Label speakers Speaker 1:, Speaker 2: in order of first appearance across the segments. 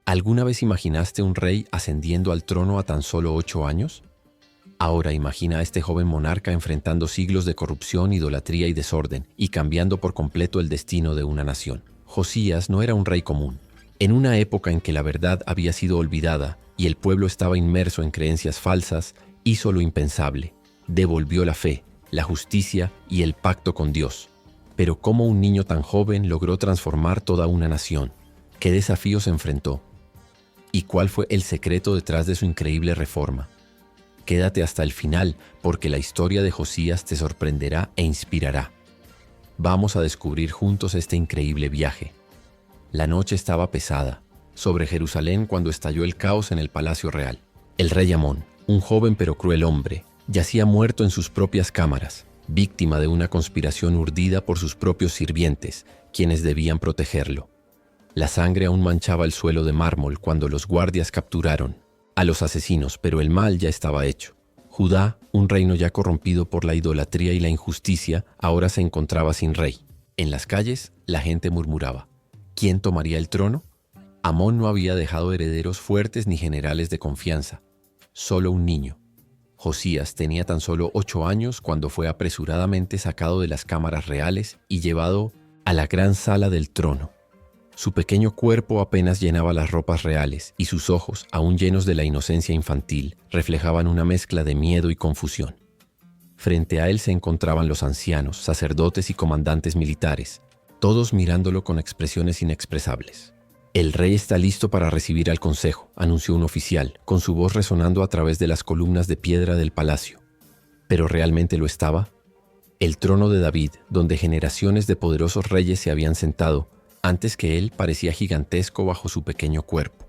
Speaker 1: ¿Alguna vez imaginaste un rey ascendiendo al trono a tan solo 8 años? Ahora imagina a este joven monarca enfrentando siglos de corrupción, idolatría y desorden, y cambiando por completo el destino de una nación. Josías no era un rey común. En una época en que la verdad había sido olvidada y el pueblo estaba inmerso en creencias falsas, hizo lo impensable. Devolvió la fe, la justicia y el pacto con Dios. Pero ¿cómo un niño tan joven logró transformar toda una nación? ¿Qué desafíos enfrentó? ¿Y cuál fue el secreto detrás de su increíble reforma? Quédate hasta el final, porque la historia de Josías te sorprenderá e inspirará. Vamos a descubrir juntos este increíble viaje. La noche estaba pesada sobre Jerusalén cuando estalló el caos en el palacio real. El rey Amón, un joven pero cruel hombre, yacía muerto en sus propias cámaras, víctima de una conspiración urdida por sus propios sirvientes, quienes debían protegerlo. La sangre aún manchaba el suelo de mármol cuando los guardias capturaron a los asesinos, pero el mal ya estaba hecho. Judá, un reino ya corrompido por la idolatría y la injusticia, ahora se encontraba sin rey. En las calles, la gente murmuraba: ¿quién tomaría el trono? Amón no había dejado herederos fuertes ni generales de confianza, solo un niño. Josías tenía tan solo 8 años cuando fue apresuradamente sacado de las cámaras reales y llevado a la gran sala del trono. Su pequeño cuerpo apenas llenaba las ropas reales y sus ojos, aún llenos de la inocencia infantil, reflejaban una mezcla de miedo y confusión. Frente a él se encontraban los ancianos, sacerdotes y comandantes militares, todos mirándolo con expresiones inexpresables. «El rey está listo para recibir al consejo», anunció un oficial, con su voz resonando a través de las columnas de piedra del palacio. ¿Pero realmente lo estaba? El trono de David, donde generaciones de poderosos reyes se habían sentado, antes que él, parecía gigantesco bajo su pequeño cuerpo.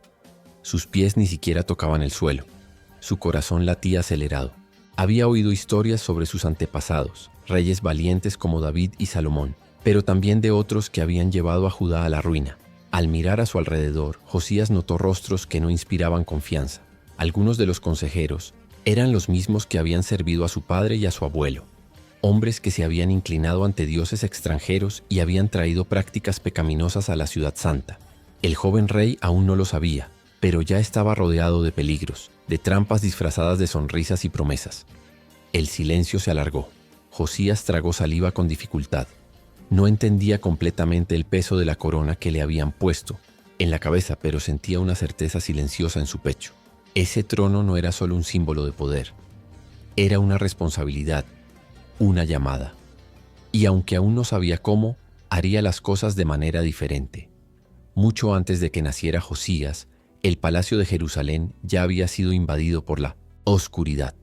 Speaker 1: Sus pies ni siquiera tocaban el suelo. Su corazón latía acelerado. Había oído historias sobre sus antepasados, reyes valientes como David y Salomón, pero también de otros que habían llevado a Judá a la ruina. Al mirar a su alrededor, Josías notó rostros que no inspiraban confianza. Algunos de los consejeros eran los mismos que habían servido a su padre y a su abuelo. Hombres que se habían inclinado ante dioses extranjeros y habían traído prácticas pecaminosas a la ciudad santa. El joven rey aún no lo sabía, pero ya estaba rodeado de peligros, de trampas disfrazadas de sonrisas y promesas. El silencio se alargó. Josías tragó saliva con dificultad. No entendía completamente el peso de la corona que le habían puesto en la cabeza, pero sentía una certeza silenciosa en su pecho. Ese trono no era solo un símbolo de poder, era una responsabilidad, una llamada. Y aunque aún no sabía cómo, haría las cosas de manera diferente. Mucho antes de que naciera Josías, el palacio de Jerusalén ya había sido invadido por la oscuridad.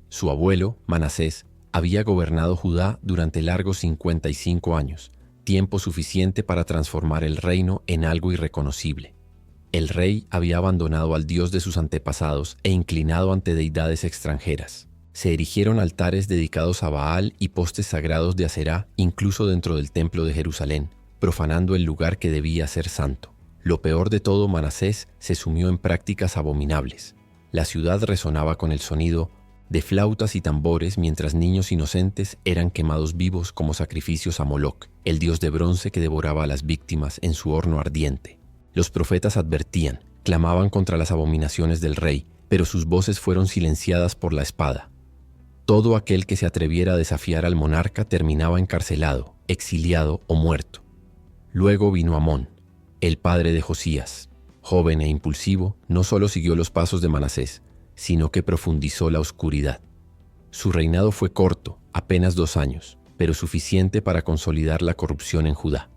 Speaker 1: Su abuelo, Manasés, había gobernado Judá durante largos 55 años, tiempo suficiente para transformar el reino en algo irreconocible. El rey había abandonado al Dios de sus antepasados e inclinado ante deidades extranjeras. Se erigieron altares dedicados a Baal y postes sagrados de Aserá, incluso dentro del templo de Jerusalén, profanando el lugar que debía ser santo. Lo peor de todo, Manasés se sumió en prácticas abominables. La ciudad resonaba con el sonido de flautas y tambores mientras niños inocentes eran quemados vivos como sacrificios a Moloc, el dios de bronce que devoraba a las víctimas en su horno ardiente. Los profetas advertían, clamaban contra las abominaciones del rey, pero sus voces fueron silenciadas por la espada. Todo aquel que se atreviera a desafiar al monarca terminaba encarcelado, exiliado o muerto. Luego vino Amón, el padre de Josías. Joven e impulsivo, no solo siguió los pasos de Manasés, sino que profundizó la oscuridad. Su reinado fue corto, apenas 2 años, pero suficiente para consolidar la corrupción en Judá.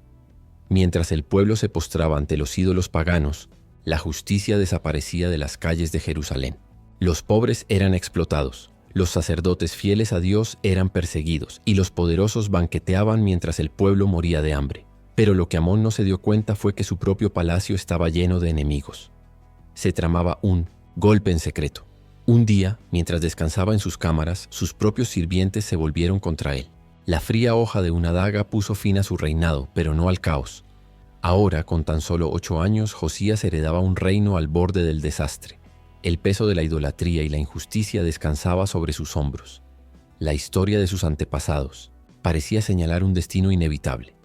Speaker 1: Mientras el pueblo se postraba ante los ídolos paganos, la justicia desaparecía de las calles de Jerusalén. Los pobres eran explotados, los sacerdotes fieles a Dios eran perseguidos y los poderosos banqueteaban mientras el pueblo moría de hambre. Pero lo que Amón no se dio cuenta fue que su propio palacio estaba lleno de enemigos. Se tramaba un golpe en secreto. Un día, mientras descansaba en sus cámaras, sus propios sirvientes se volvieron contra él. La fría hoja de una daga puso fin a su reinado, pero no al caos. Ahora, con tan solo 8 años, Josías heredaba un reino al borde del desastre. El peso de la idolatría y la injusticia descansaba sobre sus hombros. La historia de sus antepasados parecía señalar un destino inevitable.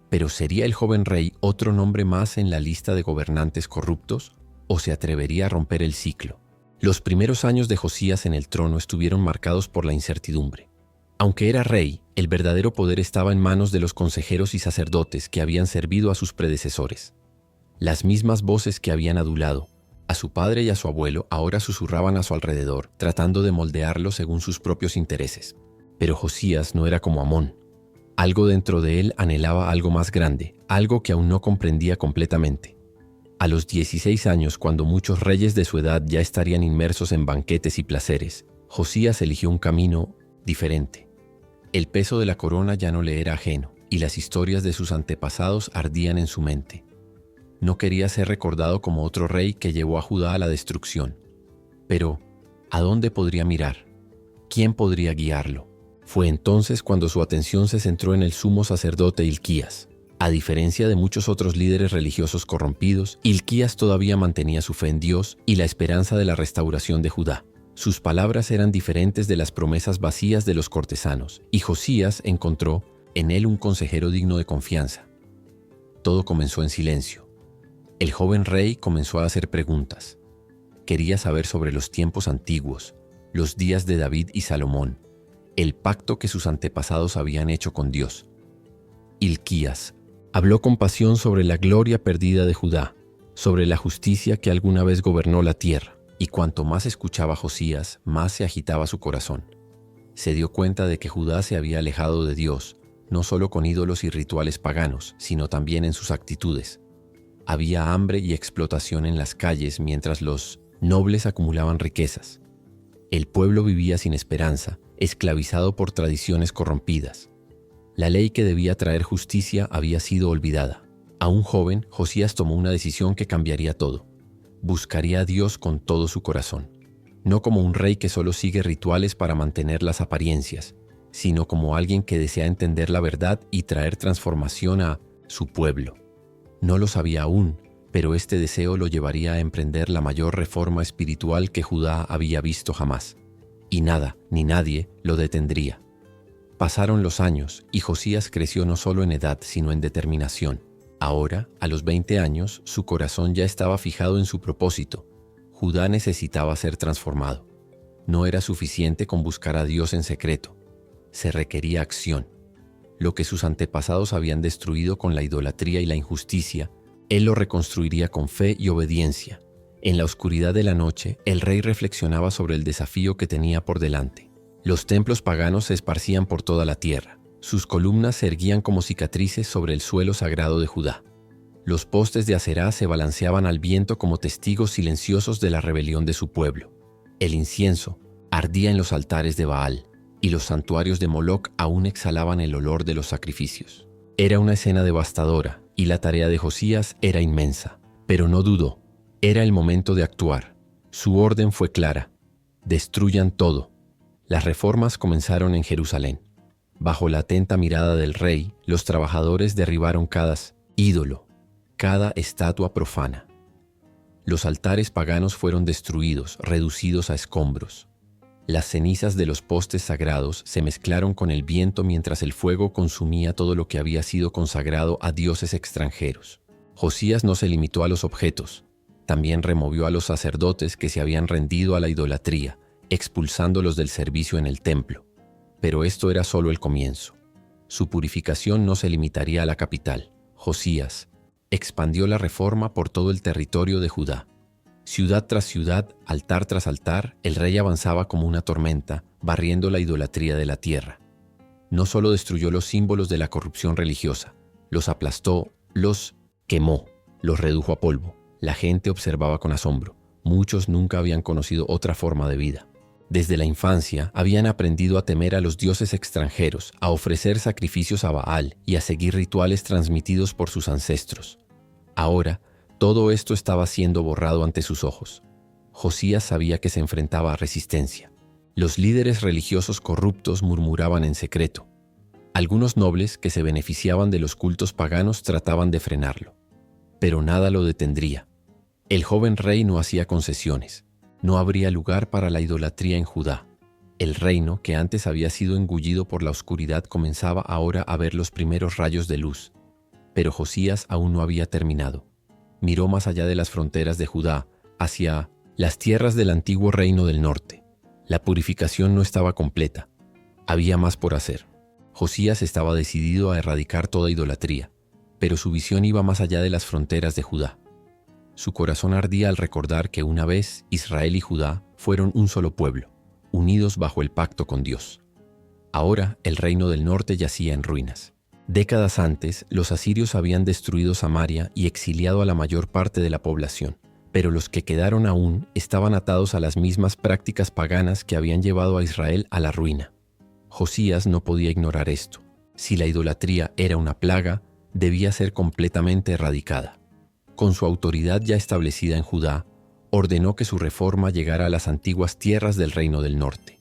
Speaker 1: Pero ¿sería el joven rey otro nombre más en la lista de gobernantes corruptos? o se atrevería a romper el ciclo. Los primeros años de Josías en el trono estuvieron marcados por la incertidumbre. Aunque era rey, el verdadero poder estaba en manos de los consejeros y sacerdotes que habían servido a sus predecesores. Las mismas voces que habían adulado a su padre y a su abuelo ahora susurraban a su alrededor, tratando de moldearlo según sus propios intereses. Pero Josías no era como Amón. Algo dentro de él anhelaba algo más grande, algo que aún no comprendía completamente. A los 16 años, cuando muchos reyes de su edad ya estarían inmersos en banquetes y placeres, Josías eligió un camino diferente. El peso de la corona ya no le era ajeno, y las historias de sus antepasados ardían en su mente. No quería ser recordado como otro rey que llevó a Judá a la destrucción. Pero, ¿a dónde podría mirar? ¿Quién podría guiarlo? Fue entonces cuando su atención se centró en el sumo sacerdote Hilquías. A diferencia de muchos otros líderes religiosos corrompidos, Hilquías todavía mantenía su fe en Dios y la esperanza de la restauración de Judá. Sus palabras eran diferentes de las promesas vacías de los cortesanos, y Josías encontró en él un consejero digno de confianza. Todo comenzó en silencio. El joven rey comenzó a hacer preguntas. Quería saber sobre los tiempos antiguos, los días de David y Salomón, el pacto que sus antepasados habían hecho con Dios. Hilquías habló con pasión sobre la gloria perdida de Judá, sobre la justicia que alguna vez gobernó la tierra, y cuanto más escuchaba Josías, más se agitaba su corazón. Se dio cuenta de que Judá se había alejado de Dios, no solo con ídolos y rituales paganos, sino también en sus actitudes. Había hambre y explotación en las calles mientras los nobles acumulaban riquezas. El pueblo vivía sin esperanza, esclavizado por tradiciones corrompidas. La ley que debía traer justicia había sido olvidada. Aún joven, Josías tomó una decisión que cambiaría todo. Buscaría a Dios con todo su corazón. No como un rey que solo sigue rituales para mantener las apariencias, sino como alguien que desea entender la verdad y traer transformación a su pueblo. No lo sabía aún, pero este deseo lo llevaría a emprender la mayor reforma espiritual que Judá había visto jamás. Y nada, ni nadie, lo detendría. Pasaron los años y Josías creció no solo en edad, sino en determinación. Ahora, a los 20 años, su corazón ya estaba fijado en su propósito. Judá necesitaba ser transformado. No era suficiente con buscar a Dios en secreto. Se requería acción. Lo que sus antepasados habían destruido con la idolatría y la injusticia, él lo reconstruiría con fe y obediencia. En la oscuridad de la noche, el rey reflexionaba sobre el desafío que tenía por delante. Los templos paganos se esparcían por toda la tierra. Sus columnas se erguían como cicatrices sobre el suelo sagrado de Judá. Los postes de Aserá se balanceaban al viento como testigos silenciosos de la rebelión de su pueblo. El incienso ardía en los altares de Baal, y los santuarios de Moloc aún exhalaban el olor de los sacrificios. Era una escena devastadora, y la tarea de Josías era inmensa. Pero no dudó. Era el momento de actuar. Su orden fue clara. Destruyan todo. Las reformas comenzaron en Jerusalén. Bajo la atenta mirada del rey, los trabajadores derribaron cada ídolo, cada estatua profana. Los altares paganos fueron destruidos, reducidos a escombros. Las cenizas de los postes sagrados se mezclaron con el viento mientras el fuego consumía todo lo que había sido consagrado a dioses extranjeros. Josías no se limitó a los objetos, también removió a los sacerdotes que se habían rendido a la idolatría, expulsándolos del servicio en el templo. Pero esto era solo el comienzo. Su purificación no se limitaría a la capital. Josías expandió la reforma por todo el territorio de Judá. Ciudad tras ciudad, altar tras altar, el rey avanzaba como una tormenta, barriendo la idolatría de la tierra. No solo destruyó los símbolos de la corrupción religiosa, los aplastó, los quemó, los redujo a polvo. La gente observaba con asombro. Muchos nunca habían conocido otra forma de vida. Desde la infancia habían aprendido a temer a los dioses extranjeros, a ofrecer sacrificios a Baal y a seguir rituales transmitidos por sus ancestros. Ahora, todo esto estaba siendo borrado ante sus ojos. Josías sabía que se enfrentaba a resistencia. Los líderes religiosos corruptos murmuraban en secreto. Algunos nobles que se beneficiaban de los cultos paganos trataban de frenarlo. Pero nada lo detendría. El joven rey no hacía concesiones. No habría lugar para la idolatría en Judá. El reino, que antes había sido engullido por la oscuridad, comenzaba ahora a ver los primeros rayos de luz. Pero Josías aún no había terminado. Miró más allá de las fronteras de Judá, hacia las tierras del antiguo reino del norte. La purificación no estaba completa. Había más por hacer. Josías estaba decidido a erradicar toda idolatría, pero su visión iba más allá de las fronteras de Judá. Su corazón ardía al recordar que una vez Israel y Judá fueron un solo pueblo, unidos bajo el pacto con Dios. Ahora el reino del norte yacía en ruinas. Décadas antes, los asirios habían destruido Samaria y exiliado a la mayor parte de la población, pero los que quedaron aún estaban atados a las mismas prácticas paganas que habían llevado a Israel a la ruina. Josías no podía ignorar esto. Si la idolatría era una plaga, debía ser completamente erradicada. Con su autoridad ya establecida en Judá, ordenó que su reforma llegara a las antiguas tierras del reino del norte.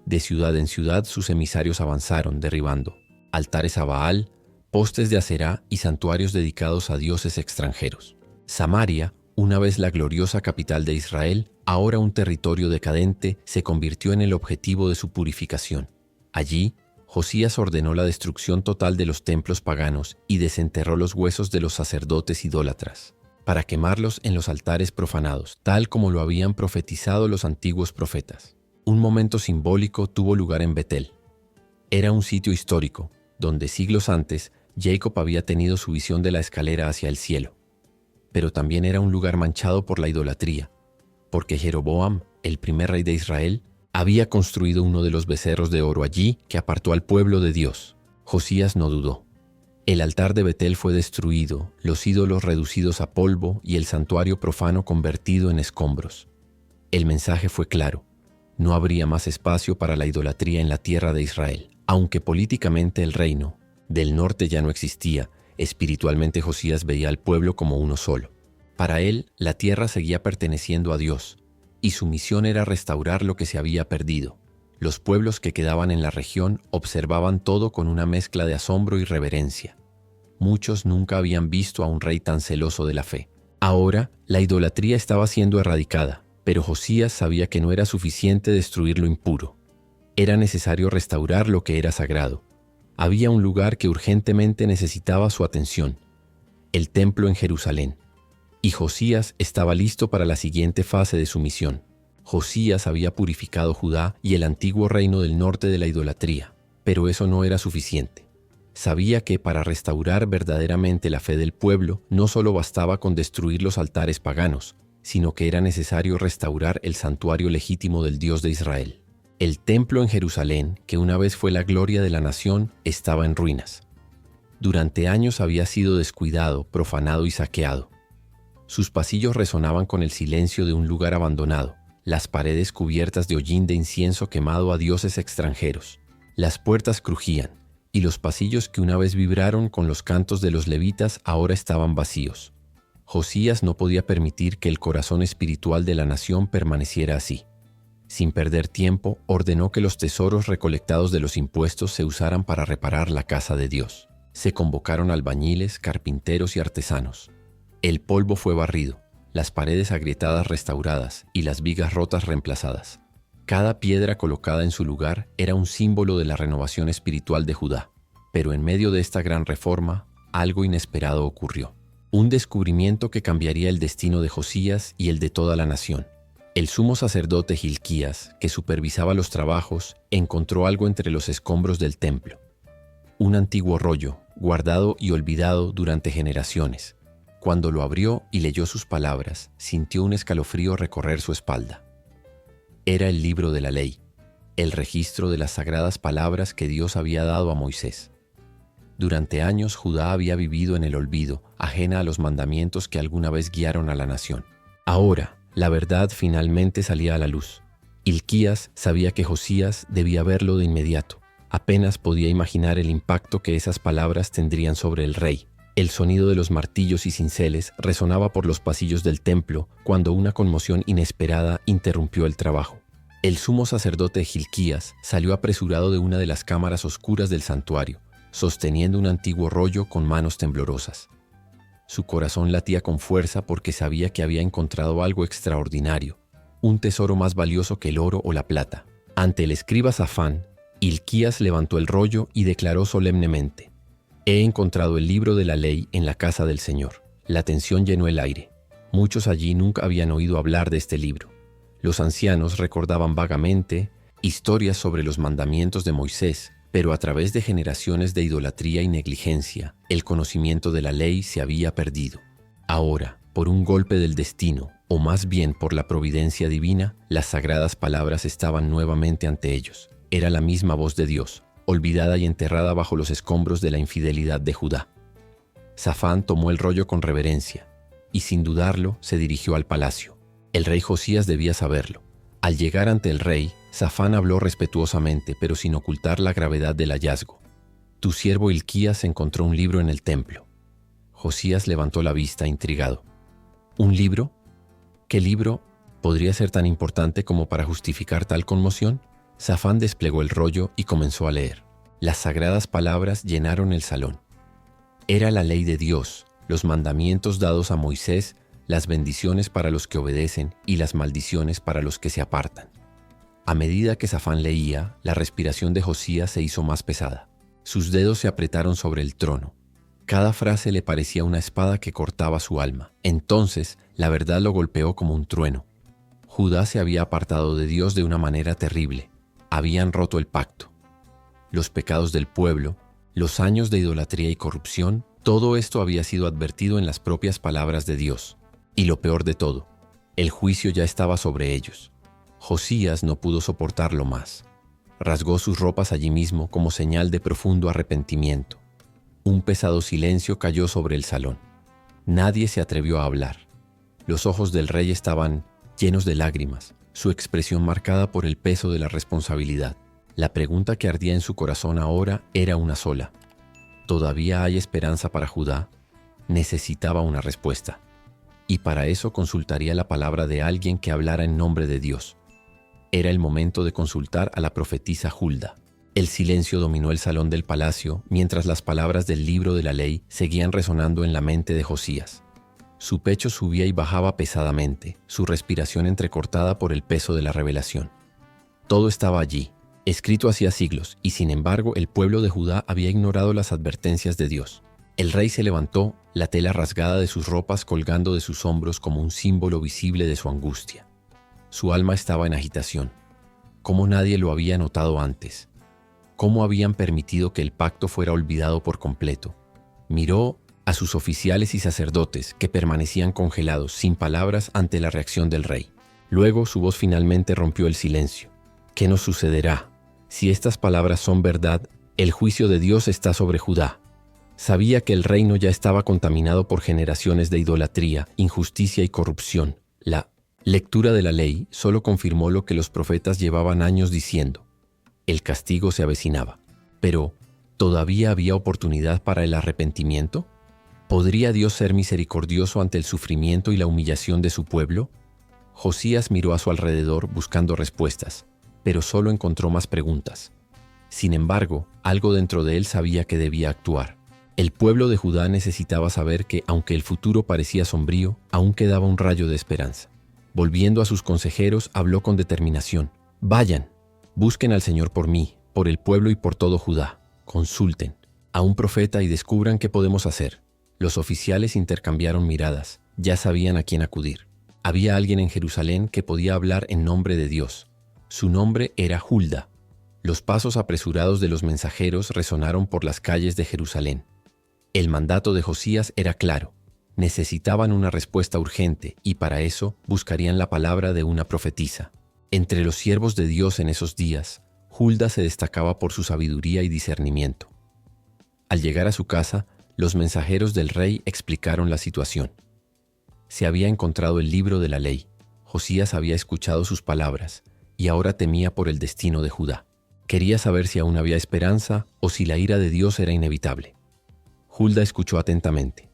Speaker 1: De ciudad en ciudad sus emisarios avanzaron, derribando altares a Baal, postes de Aserá y santuarios dedicados a dioses extranjeros. Samaria, una vez la gloriosa capital de Israel, ahora un territorio decadente, se convirtió en el objetivo de su purificación. Allí, Josías ordenó la destrucción total de los templos paganos y desenterró los huesos de los sacerdotes idólatras, para quemarlos en los altares profanados, tal como lo habían profetizado los antiguos profetas. Un momento simbólico tuvo lugar en Betel. Era un sitio histórico, donde siglos antes Jacob había tenido su visión de la escalera hacia el cielo. Pero también era un lugar manchado por la idolatría, porque Jeroboam, el primer rey de Israel, había construido uno de los becerros de oro allí que apartó al pueblo de Dios. Josías no dudó. El altar de Betel fue destruido, los ídolos reducidos a polvo y el santuario profano convertido en escombros. El mensaje fue claro: no habría más espacio para la idolatría en la tierra de Israel. Aunque políticamente el reino del norte ya no existía, espiritualmente Josías veía al pueblo como uno solo. Para él, la tierra seguía perteneciendo a Dios, y su misión era restaurar lo que se había perdido. Los pueblos que quedaban en la región observaban todo con una mezcla de asombro y reverencia. Muchos nunca habían visto a un rey tan celoso de la fe. Ahora, la idolatría estaba siendo erradicada, pero Josías sabía que no era suficiente destruir lo impuro. Era necesario restaurar lo que era sagrado. Había un lugar que urgentemente necesitaba su atención: el templo en Jerusalén. Y Josías estaba listo para la siguiente fase de su misión. Josías había purificado Judá y el antiguo reino del norte de la idolatría, pero eso no era suficiente. Sabía que para restaurar verdaderamente la fe del pueblo, no solo bastaba con destruir los altares paganos, sino que era necesario restaurar el santuario legítimo del Dios de Israel. El templo en Jerusalén, que una vez fue la gloria de la nación, estaba en ruinas. Durante años había sido descuidado, profanado y saqueado. Sus pasillos resonaban con el silencio de un lugar abandonado, las paredes cubiertas de hollín de incienso quemado a dioses extranjeros. Las puertas crujían, y los pasillos que una vez vibraron con los cantos de los levitas ahora estaban vacíos. Josías no podía permitir que el corazón espiritual de la nación permaneciera así. Sin perder tiempo, ordenó que los tesoros recolectados de los impuestos se usaran para reparar la casa de Dios. Se convocaron albañiles, carpinteros y artesanos. El polvo fue barrido, las paredes agrietadas restauradas y las vigas rotas reemplazadas. Cada piedra colocada en su lugar era un símbolo de la renovación espiritual de Judá. Pero en medio de esta gran reforma, algo inesperado ocurrió. Un descubrimiento que cambiaría el destino de Josías y el de toda la nación. El sumo sacerdote Hilquías, que supervisaba los trabajos, encontró algo entre los escombros del templo. Un antiguo rollo, guardado y olvidado durante generaciones. Cuando lo abrió y leyó sus palabras, sintió un escalofrío recorrer su espalda. Era el libro de la ley, el registro de las sagradas palabras que Dios había dado a Moisés. Durante años Judá había vivido en el olvido, ajena a los mandamientos que alguna vez guiaron a la nación. Ahora, la verdad finalmente salía a la luz. Hilquías sabía que Josías debía verlo de inmediato. Apenas podía imaginar el impacto que esas palabras tendrían sobre el rey. El sonido de los martillos y cinceles resonaba por los pasillos del templo cuando una conmoción inesperada interrumpió el trabajo. El sumo sacerdote Hilquías salió apresurado de una de las cámaras oscuras del santuario, sosteniendo un antiguo rollo con manos temblorosas. Su corazón latía con fuerza porque sabía que había encontrado algo extraordinario, un tesoro más valioso que el oro o la plata. Ante el escriba Safán, Hilquías levantó el rollo y declaró solemnemente: «He encontrado el libro de la ley en la casa del Señor». La tensión llenó el aire. Muchos allí nunca habían oído hablar de este libro. Los ancianos recordaban vagamente historias sobre los mandamientos de Moisés, pero a través de generaciones de idolatría y negligencia, el conocimiento de la ley se había perdido. Ahora, por un golpe del destino, o más bien por la providencia divina, las sagradas palabras estaban nuevamente ante ellos. Era la misma voz de Dios, olvidada y enterrada bajo los escombros de la infidelidad de Judá. Safán tomó el rollo con reverencia, y sin dudarlo se dirigió al palacio. El rey Josías debía saberlo. Al llegar ante el rey, Safán habló respetuosamente, pero sin ocultar la gravedad del hallazgo. Tu siervo Hilquías encontró un libro en el templo. Josías levantó la vista, intrigado. ¿Un libro? ¿Qué libro podría ser tan importante como para justificar tal conmoción? Safán desplegó el rollo y comenzó a leer. Las sagradas palabras llenaron el salón. Era la ley de Dios, los mandamientos dados a Moisés, las bendiciones para los que obedecen y las maldiciones para los que se apartan. A medida que Safán leía, la respiración de Josías se hizo más pesada. Sus dedos se apretaron sobre el trono. Cada frase le parecía una espada que cortaba su alma. Entonces, la verdad lo golpeó como un trueno. Judá se había apartado de Dios de una manera terrible. Habían roto el pacto. Los pecados del pueblo, los años de idolatría y corrupción, todo esto había sido advertido en las propias palabras de Dios. Y lo peor de todo, el juicio ya estaba sobre ellos. Josías no pudo soportarlo más. Rasgó sus ropas allí mismo como señal de profundo arrepentimiento. Un pesado silencio cayó sobre el salón. Nadie se atrevió a hablar. Los ojos del rey estaban llenos de lágrimas, su expresión marcada por el peso de la responsabilidad. La pregunta que ardía en su corazón ahora era una sola. ¿Todavía hay esperanza para Judá? Necesitaba una respuesta. Y para eso consultaría la palabra de alguien que hablara en nombre de Dios. Era el momento de consultar a la profetisa Hulda. El silencio dominó el salón del palacio mientras las palabras del libro de la ley seguían resonando en la mente de Josías. Su pecho subía y bajaba pesadamente, su respiración entrecortada por el peso de la revelación. Todo estaba allí, escrito hacía siglos, y sin embargo el pueblo de Judá había ignorado las advertencias de Dios. El rey se levantó, la tela rasgada de sus ropas colgando de sus hombros como un símbolo visible de su angustia. Su alma estaba en agitación. ¿Cómo nadie lo había notado antes? ¿Cómo habían permitido que el pacto fuera olvidado por completo? Miró a sus oficiales y sacerdotes que permanecían congelados, sin palabras ante la reacción del rey. Luego su voz finalmente rompió el silencio. ¿Qué nos sucederá? Si estas palabras son verdad, el juicio de Dios está sobre Judá. Sabía que el reino ya estaba contaminado por generaciones de idolatría, injusticia y corrupción. La lectura de la ley solo confirmó lo que los profetas llevaban años diciendo. El castigo se avecinaba. Pero, ¿todavía había oportunidad para el arrepentimiento? ¿Podría Dios ser misericordioso ante el sufrimiento y la humillación de su pueblo? Josías miró a su alrededor buscando respuestas, pero solo encontró más preguntas. Sin embargo, algo dentro de él sabía que debía actuar. El pueblo de Judá necesitaba saber que, aunque el futuro parecía sombrío, aún quedaba un rayo de esperanza. Volviendo a sus consejeros, habló con determinación. Vayan, busquen al Señor por mí, por el pueblo y por todo Judá. Consulten a un profeta y descubran qué podemos hacer. Los oficiales intercambiaron miradas. Ya sabían a quién acudir. Había alguien en Jerusalén que podía hablar en nombre de Dios. Su nombre era Hulda. Los pasos apresurados de los mensajeros resonaron por las calles de Jerusalén. El mandato de Josías era claro. Necesitaban una respuesta urgente y para eso buscarían la palabra de una profetisa. Entre los siervos de Dios en esos días, Hulda se destacaba por su sabiduría y discernimiento. Al llegar a su casa, los mensajeros del rey explicaron la situación. Se había encontrado el libro de la ley. Josías había escuchado sus palabras y ahora temía por el destino de Judá. Quería saber si aún había esperanza o si la ira de Dios era inevitable. Hulda escuchó atentamente.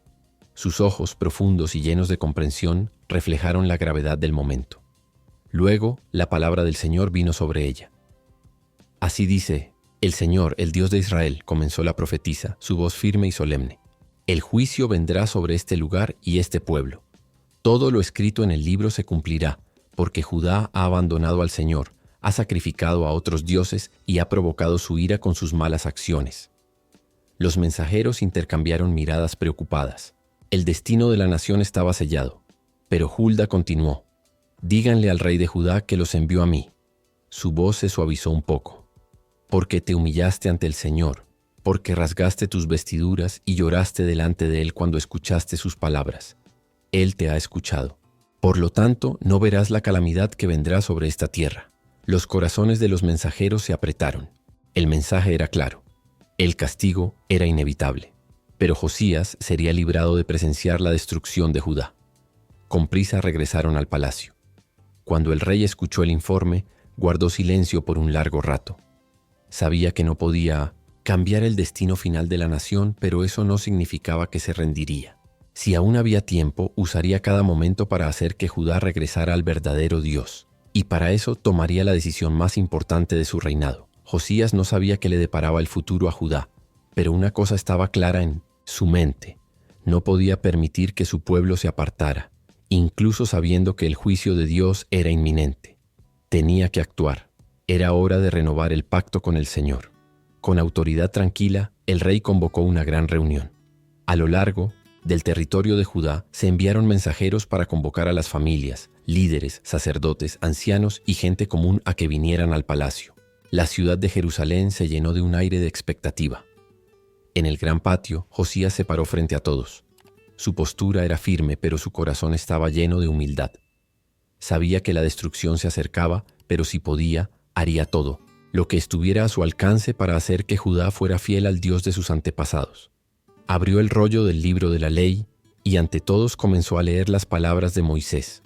Speaker 1: Sus ojos, profundos y llenos de comprensión, reflejaron la gravedad del momento. Luego, la palabra del Señor vino sobre ella. Así dice, el Señor, el Dios de Israel, comenzó la profetisa, su voz firme y solemne. El juicio vendrá sobre este lugar y este pueblo. Todo lo escrito en el libro se cumplirá, porque Judá ha abandonado al Señor, ha sacrificado a otros dioses y ha provocado su ira con sus malas acciones. Los mensajeros intercambiaron miradas preocupadas. El destino de la nación estaba sellado, Pero Hulda continuó: «Díganle al rey de Judá que los envió a mí». Su voz se suavizó un poco. «Porque te humillaste ante el Señor, porque rasgaste tus vestiduras y lloraste delante de Él cuando escuchaste sus palabras. Él te ha escuchado. Por lo tanto, no verás la calamidad que vendrá sobre esta tierra». Los corazones de los mensajeros se apretaron. El mensaje era claro. El castigo era inevitable. Pero Josías sería librado de presenciar la destrucción de Judá. Con prisa regresaron al palacio. Cuando el rey escuchó el informe, guardó silencio por un largo rato. Sabía que no podía cambiar el destino final de la nación, pero eso no significaba que se rendiría. Si aún había tiempo, usaría cada momento para hacer que Judá regresara al verdadero Dios. Y para eso tomaría la decisión más importante de su reinado. Josías no sabía qué le deparaba el futuro a Judá, pero una cosa estaba clara en su mente: no podía permitir que su pueblo se apartara, incluso sabiendo que el juicio de Dios era inminente. Tenía que actuar. Era hora de renovar el pacto con el Señor. Con autoridad tranquila, el rey convocó una gran reunión. A lo largo del territorio de Judá se enviaron mensajeros para convocar a las familias, líderes, sacerdotes, ancianos y gente común a que vinieran al palacio. La ciudad de Jerusalén se llenó de un aire de expectativa. En el gran patio, Josías se paró frente a todos. Su postura era firme, pero su corazón estaba lleno de humildad. Sabía que la destrucción se acercaba, pero si podía, haría todo, lo que estuviera a su alcance para hacer que Judá fuera fiel al Dios de sus antepasados. Abrió el rollo del libro de la ley y ante todos comenzó a leer las palabras de Moisés.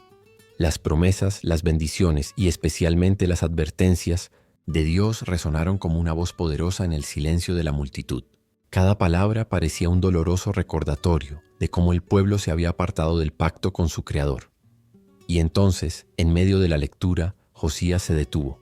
Speaker 1: Las promesas, las bendiciones y especialmente las advertencias de Dios resonaron como una voz poderosa en el silencio de la multitud. Cada palabra parecía un doloroso recordatorio de cómo el pueblo se había apartado del pacto con su Creador. Y entonces, en medio de la lectura, Josías se detuvo.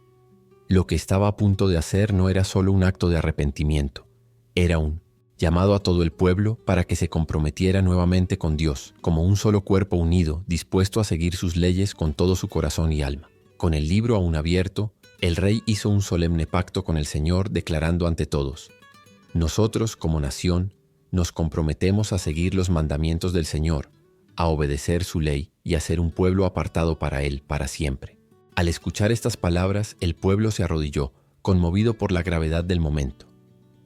Speaker 1: Lo que estaba a punto de hacer no era solo un acto de arrepentimiento, era un llamado a todo el pueblo para que se comprometiera nuevamente con Dios, como un solo cuerpo unido, dispuesto a seguir sus leyes con todo su corazón y alma. Con el libro aún abierto, el rey hizo un solemne pacto con el Señor, declarando ante todos: «Nosotros, como nación, nos comprometemos a seguir los mandamientos del Señor, a obedecer su ley y a ser un pueblo apartado para Él para siempre». Al escuchar estas palabras, el pueblo se arrodilló, conmovido por la gravedad del momento.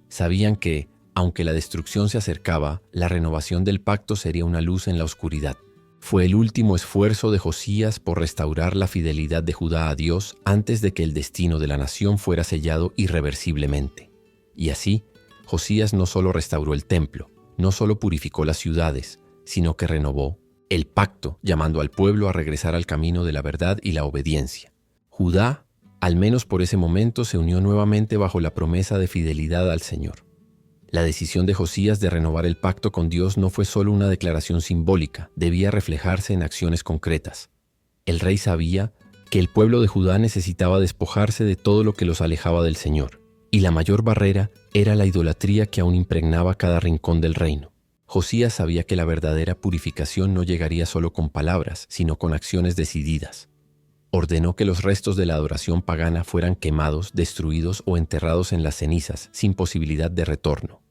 Speaker 1: Sabían que, aunque la destrucción se acercaba, la renovación del pacto sería una luz en la oscuridad. Fue el último esfuerzo de Josías por restaurar la fidelidad de Judá a Dios antes de que el destino de la nación fuera sellado irreversiblemente. Y así, Josías no solo restauró el templo, no solo purificó las ciudades, sino que renovó el pacto, llamando al pueblo a regresar al camino de la verdad y la obediencia. Judá, al menos por ese momento, se unió nuevamente bajo la promesa de fidelidad al Señor. La decisión de Josías de renovar el pacto con Dios no fue solo una declaración simbólica, debía reflejarse en acciones concretas. El rey sabía que el pueblo de Judá necesitaba despojarse de todo lo que los alejaba del Señor, y la mayor barrera era la idolatría que aún impregnaba cada rincón del reino. Josías sabía que la verdadera purificación no llegaría solo con palabras, sino con acciones decididas. Ordenó que los restos de la adoración pagana fueran quemados, destruidos o enterrados en las cenizas, sin posibilidad de retorno.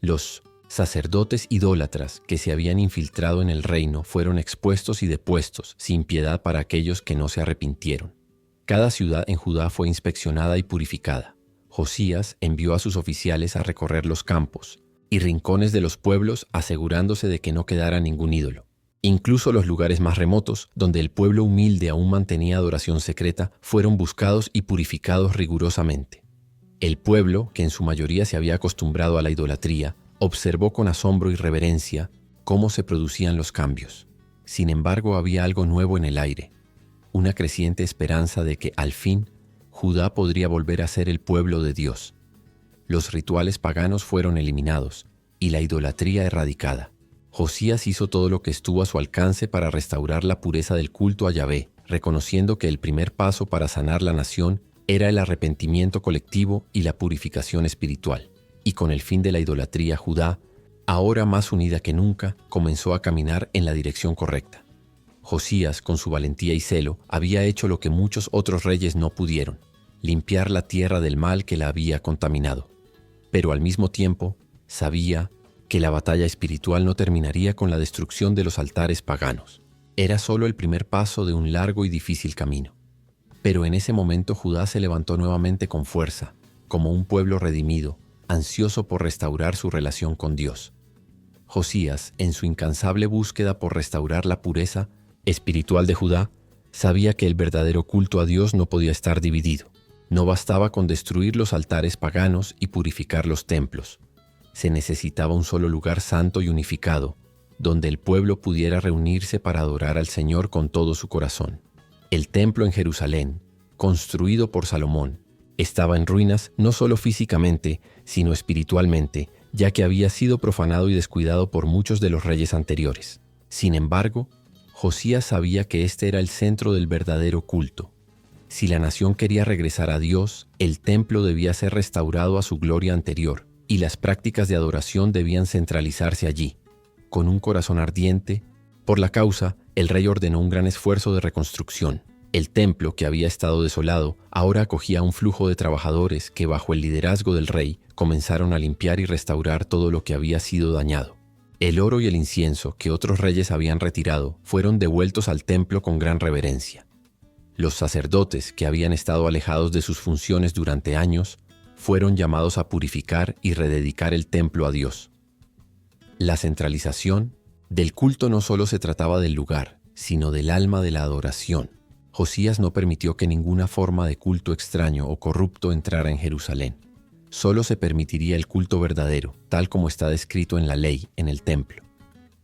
Speaker 1: Los sacerdotes idólatras que se habían infiltrado en el reino fueron expuestos y depuestos, sin piedad para aquellos que no se arrepintieron. Cada ciudad en Judá fue inspeccionada y purificada. Josías envió a sus oficiales a recorrer los campos y rincones de los pueblos, asegurándose de que no quedara ningún ídolo. Incluso los lugares más remotos, donde el pueblo humilde aún mantenía adoración secreta, fueron buscados y purificados rigurosamente. El pueblo, que en su mayoría se había acostumbrado a la idolatría, observó con asombro y reverencia cómo se producían los cambios. Sin embargo, había algo nuevo en el aire, una creciente esperanza de que, al fin, Judá podría volver a ser el pueblo de Dios. Los rituales paganos fueron eliminados y la idolatría erradicada. Josías hizo todo lo que estuvo a su alcance para restaurar la pureza del culto a Yahvé, reconociendo que el primer paso para sanar la nación era el arrepentimiento colectivo y la purificación espiritual. Y con el fin de la idolatría, Judá, ahora más unida que nunca, comenzó a caminar en la dirección correcta. Josías, con su valentía y celo, había hecho lo que muchos otros reyes no pudieron: limpiar la tierra del mal que la había contaminado. Pero al mismo tiempo, sabía que la batalla espiritual no terminaría con la destrucción de los altares paganos. Era solo el primer paso de un largo y difícil camino. Pero en ese momento Judá se levantó nuevamente con fuerza, como un pueblo redimido, ansioso por restaurar su relación con Dios. Josías, en su incansable búsqueda por restaurar la pureza espiritual de Judá, sabía que el verdadero culto a Dios no podía estar dividido. No bastaba con destruir los altares paganos y purificar los templos. Se necesitaba un solo lugar santo y unificado, donde el pueblo pudiera reunirse para adorar al Señor con todo su corazón. El templo en Jerusalén, construido por Salomón, estaba en ruinas no solo físicamente, sino espiritualmente, ya que había sido profanado y descuidado por muchos de los reyes anteriores. Sin embargo, Josías sabía que este era el centro del verdadero culto. Si la nación quería regresar a Dios, el templo debía ser restaurado a su gloria anterior, y las prácticas de adoración debían centralizarse allí. Con un corazón ardiente por la causa, el rey ordenó un gran esfuerzo de reconstrucción. El templo, que había estado desolado, ahora acogía un flujo de trabajadores que, bajo el liderazgo del rey, comenzaron a limpiar y restaurar todo lo que había sido dañado. El oro y el incienso que otros reyes habían retirado fueron devueltos al templo con gran reverencia. Los sacerdotes, que habían estado alejados de sus funciones durante años, fueron llamados a purificar y rededicar el templo a Dios. La centralización del culto no solo se trataba del lugar, sino del alma de la adoración. Josías no permitió que ninguna forma de culto extraño o corrupto entrara en Jerusalén. Solo se permitiría el culto verdadero, tal como está descrito en la ley, en el templo.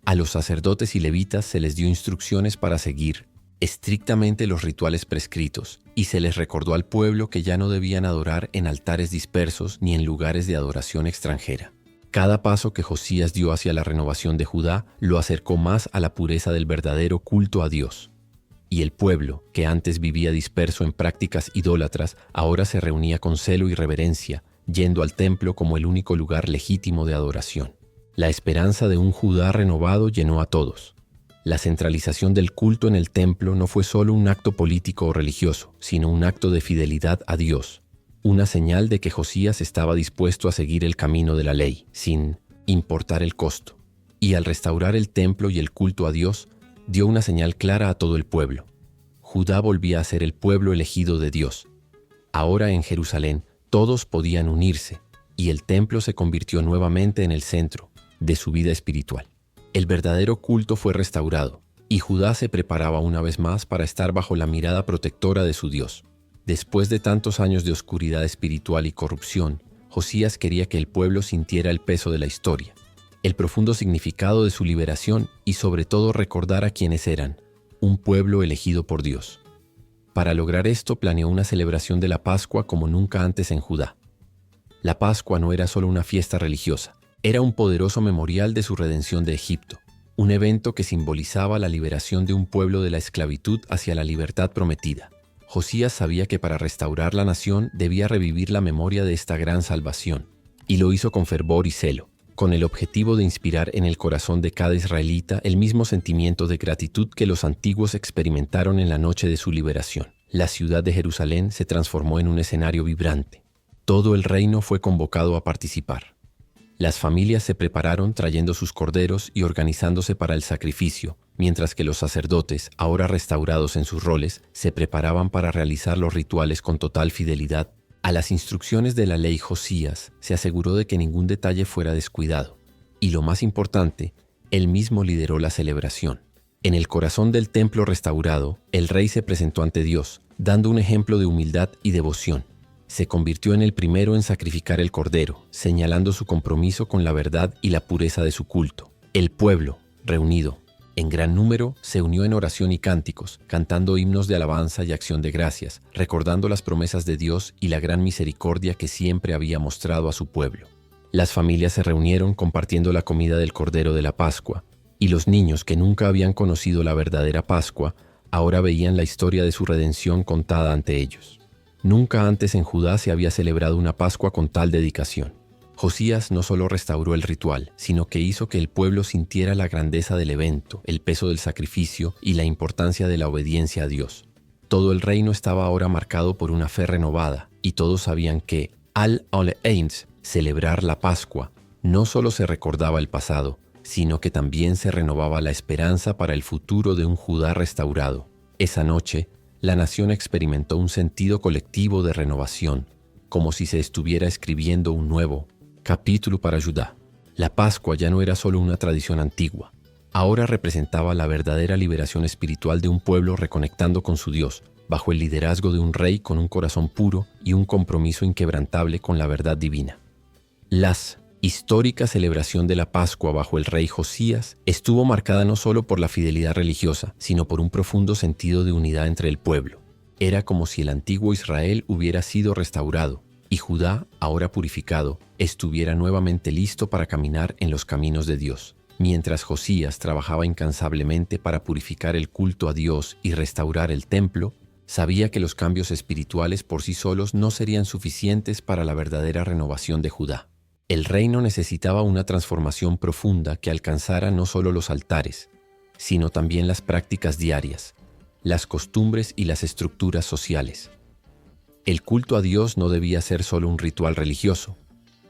Speaker 1: A los sacerdotes y levitas se les dio instrucciones para seguir estrictamente los rituales prescritos, y se les recordó al pueblo que ya no debían adorar en altares dispersos ni en lugares de adoración extranjera. Cada paso que Josías dio hacia la renovación de Judá lo acercó más a la pureza del verdadero culto a Dios. Y el pueblo, que antes vivía disperso en prácticas idólatras, ahora se reunía con celo y reverencia, yendo al templo como el único lugar legítimo de adoración. La esperanza de un Judá renovado llenó a todos. La centralización del culto en el templo no fue solo un acto político o religioso, sino un acto de fidelidad a Dios, una señal de que Josías estaba dispuesto a seguir el camino de la ley, sin importar el costo. Y al restaurar el templo y el culto a Dios, dio una señal clara a todo el pueblo. Judá volvía a ser el pueblo elegido de Dios. Ahora en Jerusalén todos podían unirse, y el templo se convirtió nuevamente en el centro de su vida espiritual. El verdadero culto fue restaurado, y Judá se preparaba una vez más para estar bajo la mirada protectora de su Dios. Después de tantos años de oscuridad espiritual y corrupción, Josías quería que el pueblo sintiera el peso de la historia, el profundo significado de su liberación y sobre todo recordara quiénes eran, un pueblo elegido por Dios. Para lograr esto planeó una celebración de la Pascua como nunca antes en Judá. La Pascua no era solo una fiesta religiosa, era un poderoso memorial de su redención de Egipto, un evento que simbolizaba la liberación de un pueblo de la esclavitud hacia la libertad prometida. Josías sabía que para restaurar la nación debía revivir la memoria de esta gran salvación, y lo hizo con fervor y celo, con el objetivo de inspirar en el corazón de cada israelita el mismo sentimiento de gratitud que los antiguos experimentaron en la noche de su liberación. La ciudad de Jerusalén se transformó en un escenario vibrante. Todo el reino fue convocado a participar. Las familias se prepararon trayendo sus corderos y organizándose para el sacrificio, mientras que los sacerdotes, ahora restaurados en sus roles, se preparaban para realizar los rituales con total fidelidad. A las instrucciones de la ley Josías se aseguró de que ningún detalle fuera descuidado. Y lo más importante, él mismo lideró la celebración. En el corazón del templo restaurado, el rey se presentó ante Dios, dando un ejemplo de humildad y devoción. Se convirtió en el primero en sacrificar el cordero, señalando su compromiso con la verdad y la pureza de su culto. El pueblo, reunido en gran número, se unió en oración y cánticos, cantando himnos de alabanza y acción de gracias, recordando las promesas de Dios y la gran misericordia que siempre había mostrado a su pueblo. Las familias se reunieron compartiendo la comida del Cordero de la Pascua, y los niños que nunca habían conocido la verdadera Pascua, ahora veían la historia de su redención contada ante ellos. Nunca antes en Judá se había celebrado una Pascua con tal dedicación. Josías no solo restauró el ritual, sino que hizo que el pueblo sintiera la grandeza del evento, el peso del sacrificio y la importancia de la obediencia a Dios. Todo el reino estaba ahora marcado por una fe renovada, y todos sabían que, al All Saints, celebrar la Pascua, no solo se recordaba el pasado, sino que también se renovaba la esperanza para el futuro de un Judá restaurado. Esa noche, la nación experimentó un sentido colectivo de renovación, como si se estuviera escribiendo un nuevo capítulo para Judá. La Pascua ya no era solo una tradición antigua, ahora representaba la verdadera liberación espiritual de un pueblo reconectando con su Dios, bajo el liderazgo de un rey con un corazón puro y un compromiso inquebrantable con la verdad divina. La histórica celebración de la Pascua bajo el rey Josías estuvo marcada no solo por la fidelidad religiosa, sino por un profundo sentido de unidad entre el pueblo. Era como si el antiguo Israel hubiera sido restaurado y Judá, ahora purificado, estuviera nuevamente listo para caminar en los caminos de Dios. Mientras Josías trabajaba incansablemente para purificar el culto a Dios y restaurar el templo, sabía que los cambios espirituales por sí solos no serían suficientes para la verdadera renovación de Judá. El reino necesitaba una transformación profunda que alcanzara no solo los altares, sino también las prácticas diarias, las costumbres y las estructuras sociales. El culto a Dios no debía ser solo un ritual religioso,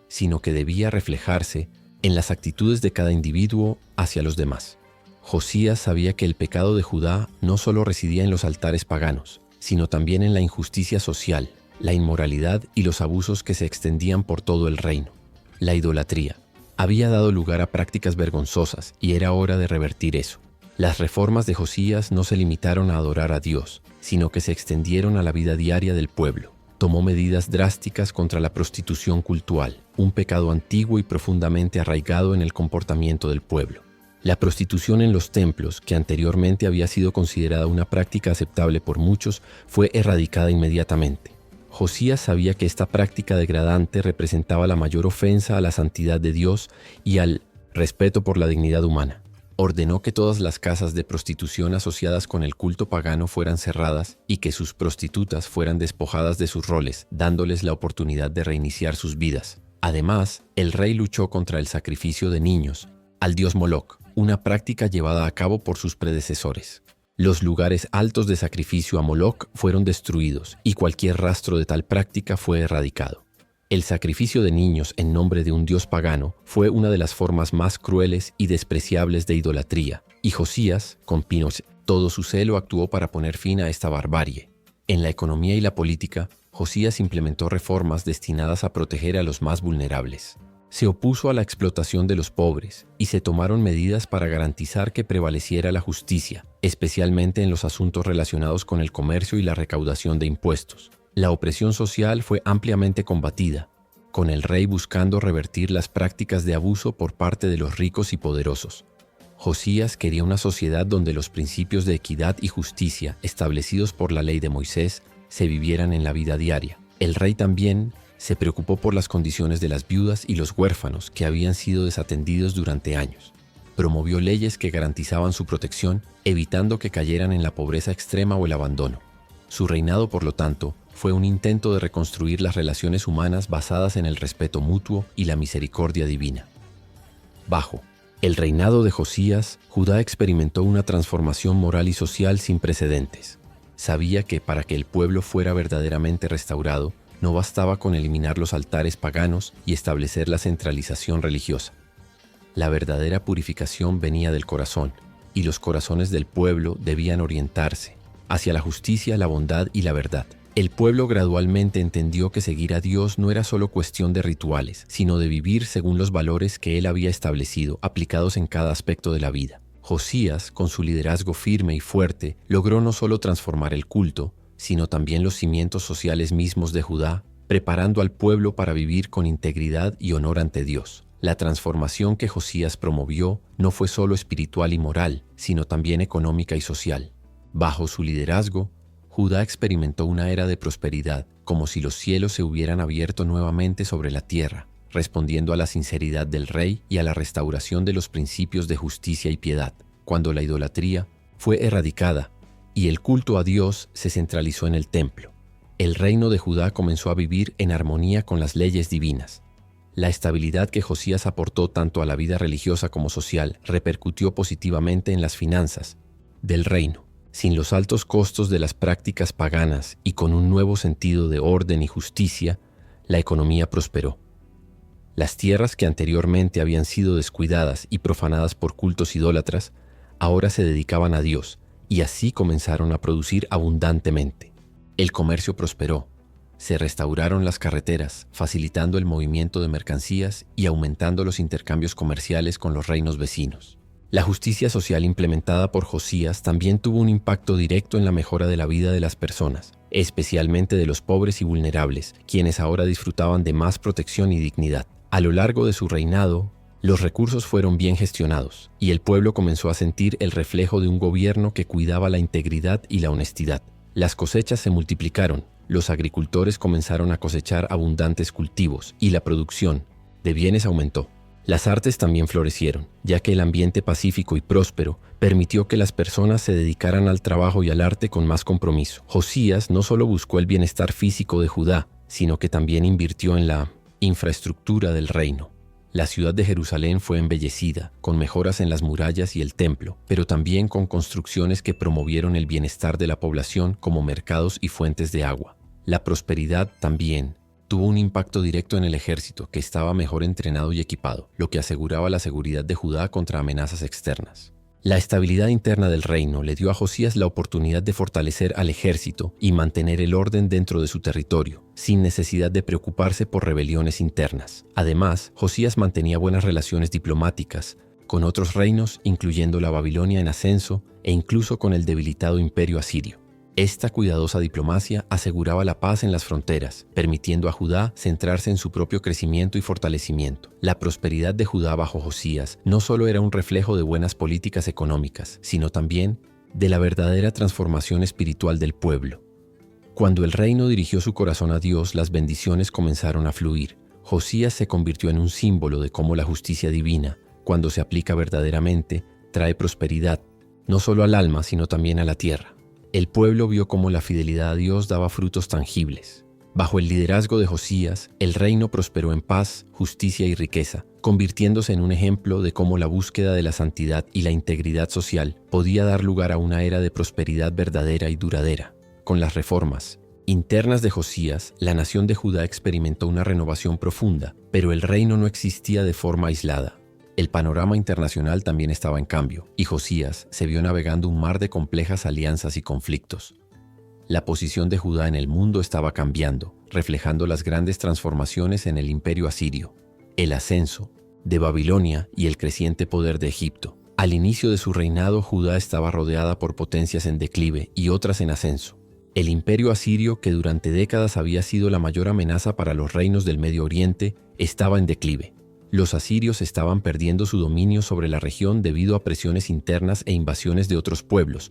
Speaker 1: sino que debía reflejarse en las actitudes de cada individuo hacia los demás. Josías sabía que el pecado de Judá no solo residía en los altares paganos, sino también en la injusticia social, la inmoralidad y los abusos que se extendían por todo el reino. La idolatría había dado lugar a prácticas vergonzosas y era hora de revertir eso. Las reformas de Josías no se limitaron a adorar a Dios, sino que se extendieron a la vida diaria del pueblo. Tomó medidas drásticas contra la prostitución cultural, un pecado antiguo y profundamente arraigado en el comportamiento del pueblo. La prostitución en los templos, que anteriormente había sido considerada una práctica aceptable por muchos, fue erradicada inmediatamente. Josías sabía que esta práctica degradante representaba la mayor ofensa a la santidad de Dios y al respeto por la dignidad humana. Ordenó que todas las casas de prostitución asociadas con el culto pagano fueran cerradas y que sus prostitutas fueran despojadas de sus roles, dándoles la oportunidad de reiniciar sus vidas. Además, el rey luchó contra el sacrificio de niños al dios Moloc, una práctica llevada a cabo por sus predecesores. Los lugares altos de sacrificio a Moloc fueron destruidos y cualquier rastro de tal práctica fue erradicado. El sacrificio de niños en nombre de un dios pagano fue una de las formas más crueles y despreciables de idolatría, y Josías, con todo su celo, actuó para poner fin a esta barbarie. En la economía y la política, Josías implementó reformas destinadas a proteger a los más vulnerables. Se opuso a la explotación de los pobres y se tomaron medidas para garantizar que prevaleciera la justicia, especialmente en los asuntos relacionados con el comercio y la recaudación de impuestos. La opresión social fue ampliamente combatida, con el rey buscando revertir las prácticas de abuso por parte de los ricos y poderosos. Josías quería una sociedad donde los principios de equidad y justicia establecidos por la ley de Moisés se vivieran en la vida diaria. El rey también se preocupó por las condiciones de las viudas y los huérfanos que habían sido desatendidos durante años. Promovió leyes que garantizaban su protección, evitando que cayeran en la pobreza extrema o el abandono. Su reinado, por lo tanto, fue un intento de reconstruir las relaciones humanas basadas en el respeto mutuo y la misericordia divina. Bajo el reinado de Josías, Judá experimentó una transformación moral y social sin precedentes. Sabía que para que el pueblo fuera verdaderamente restaurado, no bastaba con eliminar los altares paganos y establecer la centralización religiosa. La verdadera purificación venía del corazón, y los corazones del pueblo debían orientarse hacia la justicia, la bondad y la verdad. El pueblo gradualmente entendió que seguir a Dios no era solo cuestión de rituales, sino de vivir según los valores que Él había establecido, aplicados en cada aspecto de la vida. Josías, con su liderazgo firme y fuerte, logró no solo transformar el culto, sino también los cimientos sociales mismos de Judá, preparando al pueblo para vivir con integridad y honor ante Dios. La transformación que Josías promovió no fue solo espiritual y moral, sino también económica y social. Bajo su liderazgo, Judá experimentó una era de prosperidad, como si los cielos se hubieran abierto nuevamente sobre la tierra, respondiendo a la sinceridad del rey y a la restauración de los principios de justicia y piedad, cuando la idolatría fue erradicada y el culto a Dios se centralizó en el templo. El reino de Judá comenzó a vivir en armonía con las leyes divinas. La estabilidad que Josías aportó tanto a la vida religiosa como social repercutió positivamente en las finanzas del reino. Sin los altos costos de las prácticas paganas y con un nuevo sentido de orden y justicia, la economía prosperó. Las tierras que anteriormente habían sido descuidadas y profanadas por cultos idólatras, ahora se dedicaban a Dios, y así comenzaron a producir abundantemente. El comercio prosperó. Se restauraron las carreteras, facilitando el movimiento de mercancías y aumentando los intercambios comerciales con los reinos vecinos. La justicia social implementada por Josías también tuvo un impacto directo en la mejora de la vida de las personas, especialmente de los pobres y vulnerables, quienes ahora disfrutaban de más protección y dignidad. A lo largo de su reinado, los recursos fueron bien gestionados y el pueblo comenzó a sentir el reflejo de un gobierno que cuidaba la integridad y la honestidad. Las cosechas se multiplicaron, los agricultores comenzaron a cosechar abundantes cultivos y la producción de bienes aumentó. Las artes también florecieron, ya que el ambiente pacífico y próspero permitió que las personas se dedicaran al trabajo y al arte con más compromiso. Josías no solo buscó el bienestar físico de Judá, sino que también invirtió en la infraestructura del reino. La ciudad de Jerusalén fue embellecida, con mejoras en las murallas y el templo, pero también con construcciones que promovieron el bienestar de la población como mercados y fuentes de agua. La prosperidad también tuvo un impacto directo en el ejército, que estaba mejor entrenado y equipado, lo que aseguraba la seguridad de Judá contra amenazas externas. La estabilidad interna del reino le dio a Josías la oportunidad de fortalecer al ejército y mantener el orden dentro de su territorio, sin necesidad de preocuparse por rebeliones internas. Además, Josías mantenía buenas relaciones diplomáticas con otros reinos, incluyendo la Babilonia en ascenso e incluso con el debilitado imperio asirio. Esta cuidadosa diplomacia aseguraba la paz en las fronteras, permitiendo a Judá centrarse en su propio crecimiento y fortalecimiento. La prosperidad de Judá bajo Josías no solo era un reflejo de buenas políticas económicas, sino también de la verdadera transformación espiritual del pueblo. Cuando el reino dirigió su corazón a Dios, las bendiciones comenzaron a fluir. Josías se convirtió en un símbolo de cómo la justicia divina, cuando se aplica verdaderamente, trae prosperidad, no solo al alma, sino también a la tierra. El pueblo vio cómo la fidelidad a Dios daba frutos tangibles. Bajo el liderazgo de Josías, el reino prosperó en paz, justicia y riqueza, convirtiéndose en un ejemplo de cómo la búsqueda de la santidad y la integridad social podía dar lugar a una era de prosperidad verdadera y duradera. Con las reformas internas de Josías, la nación de Judá experimentó una renovación profunda, pero el reino no existía de forma aislada. El panorama internacional también estaba en cambio, y Josías se vio navegando un mar de complejas alianzas y conflictos. La posición de Judá en el mundo estaba cambiando, reflejando las grandes transformaciones en el imperio asirio, el ascenso de Babilonia y el creciente poder de Egipto. Al inicio de su reinado, Judá estaba rodeada por potencias en declive y otras en ascenso. El imperio asirio, que durante décadas había sido la mayor amenaza para los reinos del Medio Oriente, estaba en declive. Los asirios estaban perdiendo su dominio sobre la región debido a presiones internas e invasiones de otros pueblos,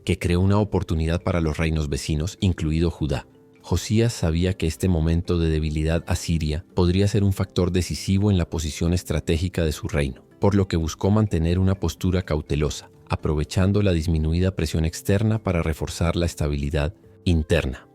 Speaker 1: que creó una oportunidad para los reinos vecinos, incluido Judá. Josías sabía que este momento de debilidad asiria podría ser un factor decisivo en la posición estratégica de su reino, por lo que buscó mantener una postura cautelosa, aprovechando la disminuida presión externa para reforzar la estabilidad interna.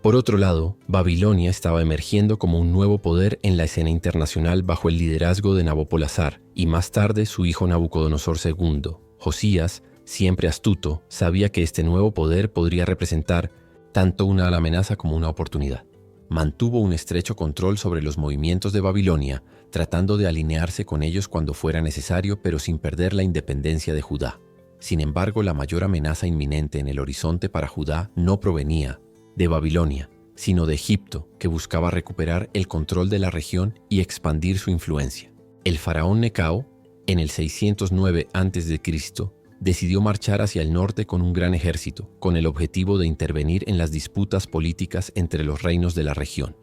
Speaker 1: Por otro lado, Babilonia estaba emergiendo como un nuevo poder en la escena internacional bajo el liderazgo de Nabopolassar y más tarde su hijo Nabucodonosor II. Josías, siempre astuto, sabía que este nuevo poder podría representar tanto una amenaza como una oportunidad. Mantuvo un estrecho control sobre los movimientos de Babilonia, tratando de alinearse con ellos cuando fuera necesario, pero sin perder la independencia de Judá. Sin embargo, la mayor amenaza inminente en el horizonte para Judá no provenía de Babilonia, sino de Egipto, que buscaba recuperar el control de la región y expandir su influencia. El faraón Necao, en el 609 a.C., decidió marchar hacia el norte con un gran ejército, con el objetivo de intervenir en las disputas políticas entre los reinos de la región.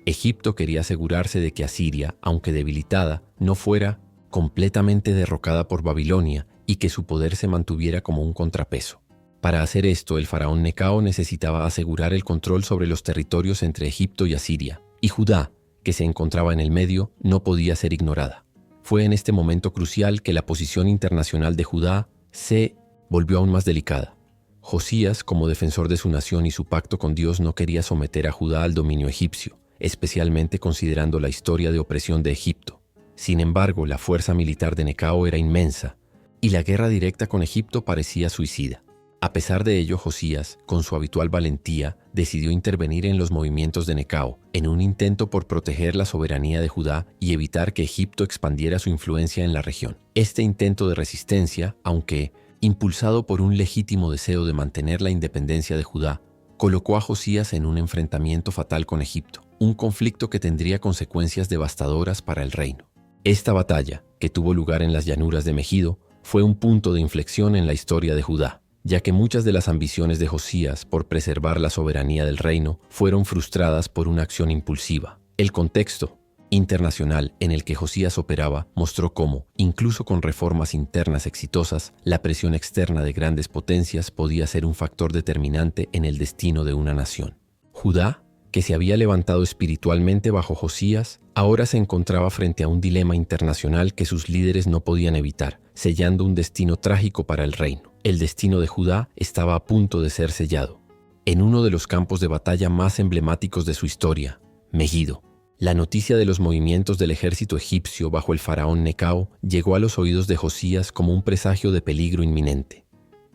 Speaker 1: Egipto quería asegurarse de que Asiria, aunque debilitada, no fuera completamente derrocada por Babilonia y que su poder se mantuviera como un contrapeso. Para hacer esto, el faraón Necao necesitaba asegurar el control sobre los territorios entre Egipto y Asiria, y Judá, que se encontraba en el medio, no podía ser ignorada. Fue en este momento crucial que la posición internacional de Judá se volvió aún más delicada. Josías, como defensor de su nación y su pacto con Dios, no quería someter a Judá al dominio egipcio, especialmente considerando la historia de opresión de Egipto. Sin embargo, la fuerza militar de Necao era inmensa, y la guerra directa con Egipto parecía suicida. A pesar de ello, Josías, con su habitual valentía, decidió intervenir en los movimientos de Necao, en un intento por proteger la soberanía de Judá y evitar que Egipto expandiera su influencia en la región. Este intento de resistencia, aunque impulsado por un legítimo deseo de mantener la independencia de Judá, colocó a Josías en un enfrentamiento fatal con Egipto, un conflicto que tendría consecuencias devastadoras para el reino. Esta batalla, que tuvo lugar en las llanuras de Megido, fue un punto de inflexión en la historia de Judá, ya que muchas de las ambiciones de Josías por preservar la soberanía del reino fueron frustradas por una acción impulsiva. El contexto internacional en el que Josías operaba mostró cómo, incluso con reformas internas exitosas, la presión externa de grandes potencias podía ser un factor determinante en el destino de una nación. Judá, que se había levantado espiritualmente bajo Josías, ahora se encontraba frente a un dilema internacional que sus líderes no podían evitar, sellando un destino trágico para el reino. El destino de Judá estaba a punto de ser sellado. En uno de los campos de batalla más emblemáticos de su historia, Megido, la noticia de los movimientos del ejército egipcio bajo el faraón Necao llegó a los oídos de Josías como un presagio de peligro inminente.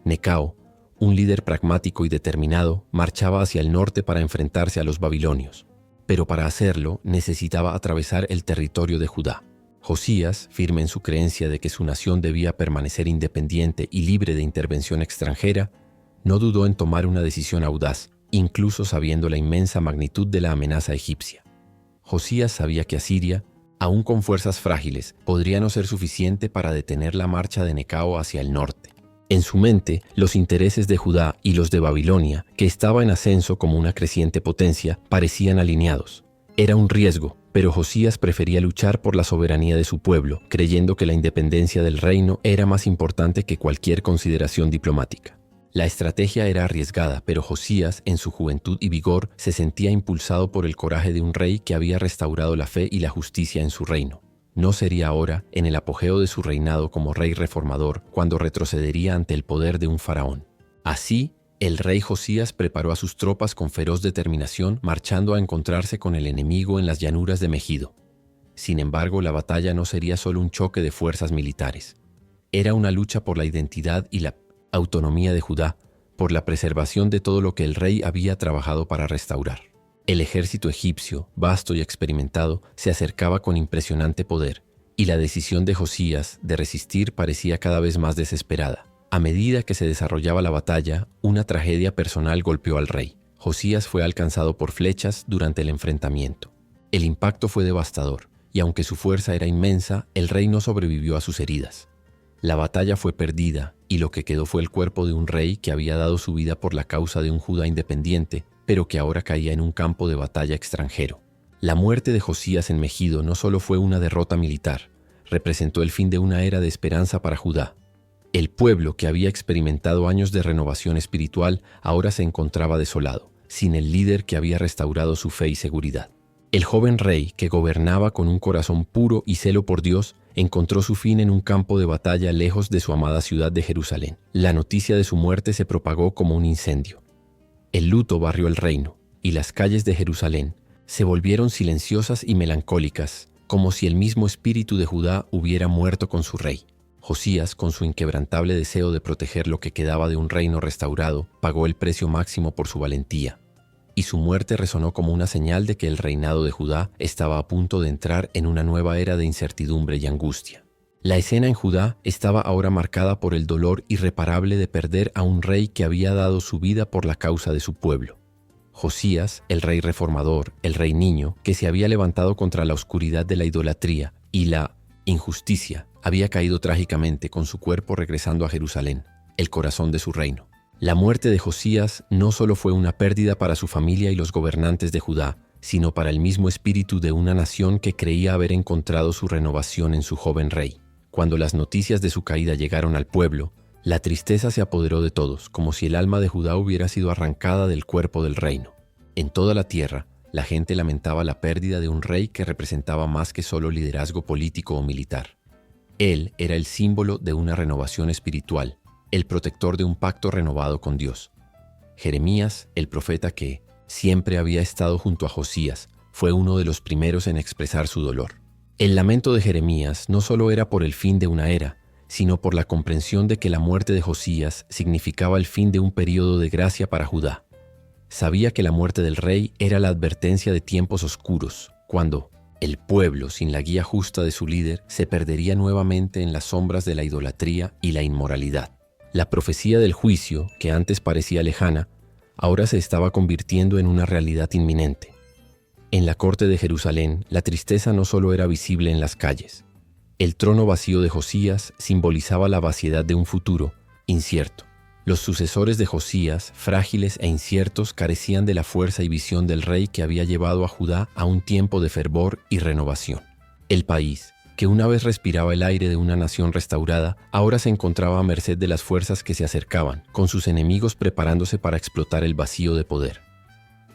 Speaker 1: Necao, un líder pragmático y determinado, marchaba hacia el norte para enfrentarse a los babilonios, pero para hacerlo necesitaba atravesar el territorio de Judá. Josías, firme en su creencia de que su nación debía permanecer independiente y libre de intervención extranjera, no dudó en tomar una decisión audaz, incluso sabiendo la inmensa magnitud de la amenaza egipcia. Josías sabía que Asiria, aún con fuerzas frágiles, podría no ser suficiente para detener la marcha de Necao hacia el norte. En su mente, los intereses de Judá y los de Babilonia, que estaba en ascenso como una creciente potencia, parecían alineados. Era un riesgo, pero Josías prefería luchar por la soberanía de su pueblo, creyendo que la independencia del reino era más importante que cualquier consideración diplomática. La estrategia era arriesgada, pero Josías, en su juventud y vigor, se sentía impulsado por el coraje de un rey que había restaurado la fe y la justicia en su reino. No sería ahora, en el apogeo de su reinado como rey reformador, cuando retrocedería ante el poder de un faraón. Así, el rey Josías preparó a sus tropas con feroz determinación, marchando a encontrarse con el enemigo en las llanuras de Megido. Sin embargo, la batalla no sería solo un choque de fuerzas militares. Era una lucha por la identidad y la autonomía de Judá, por la preservación de todo lo que el rey había trabajado para restaurar. El ejército egipcio, vasto y experimentado, se acercaba con impresionante poder, y la decisión de Josías de resistir parecía cada vez más desesperada. A medida que se desarrollaba la batalla, una tragedia personal golpeó al rey. Josías fue alcanzado por flechas durante el enfrentamiento. El impacto fue devastador, y aunque su fuerza era inmensa, el rey no sobrevivió a sus heridas. La batalla fue perdida, y lo que quedó fue el cuerpo de un rey que había dado su vida por la causa de un Judá independiente, pero que ahora caía en un campo de batalla extranjero. La muerte de Josías en Megido no solo fue una derrota militar, representó el fin de una era de esperanza para Judá. El pueblo, que había experimentado años de renovación espiritual, ahora se encontraba desolado, sin el líder que había restaurado su fe y seguridad. El joven rey, que gobernaba con un corazón puro y celo por Dios, encontró su fin en un campo de batalla lejos de su amada ciudad de Jerusalén. La noticia de su muerte se propagó como un incendio. El luto barrió el reino, y las calles de Jerusalén se volvieron silenciosas y melancólicas, como si el mismo espíritu de Judá hubiera muerto con su rey. Josías, con su inquebrantable deseo de proteger lo que quedaba de un reino restaurado, pagó el precio máximo por su valentía, y su muerte resonó como una señal de que el reinado de Judá estaba a punto de entrar en una nueva era de incertidumbre y angustia. La escena en Judá estaba ahora marcada por el dolor irreparable de perder a un rey que había dado su vida por la causa de su pueblo. Josías, el rey reformador, el rey niño, que se había levantado contra la oscuridad de la idolatría y la injusticia, había caído trágicamente con su cuerpo regresando a Jerusalén, el corazón de su reino. La muerte de Josías no solo fue una pérdida para su familia y los gobernantes de Judá, sino para el mismo espíritu de una nación que creía haber encontrado su renovación en su joven rey. Cuando las noticias de su caída llegaron al pueblo, la tristeza se apoderó de todos, como si el alma de Judá hubiera sido arrancada del cuerpo del reino. En toda la tierra, la gente lamentaba la pérdida de un rey que representaba más que solo liderazgo político o militar. Él era el símbolo de una renovación espiritual, el protector de un pacto renovado con Dios. Jeremías, el profeta que siempre había estado junto a Josías, fue uno de los primeros en expresar su dolor. El lamento de Jeremías no solo era por el fin de una era, sino por la comprensión de que la muerte de Josías significaba el fin de un período de gracia para Judá. Sabía que la muerte del rey era la advertencia de tiempos oscuros, cuando el pueblo, sin la guía justa de su líder, se perdería nuevamente en las sombras de la idolatría y la inmoralidad. La profecía del juicio, que antes parecía lejana, ahora se estaba convirtiendo en una realidad inminente. En la corte de Jerusalén, la tristeza no solo era visible en las calles. El trono vacío de Josías simbolizaba la vaciedad de un futuro incierto. Los sucesores de Josías, frágiles e inciertos, carecían de la fuerza y visión del rey que había llevado a Judá a un tiempo de fervor y renovación. El país, que una vez respiraba el aire de una nación restaurada, ahora se encontraba a merced de las fuerzas que se acercaban, con sus enemigos preparándose para explotar el vacío de poder.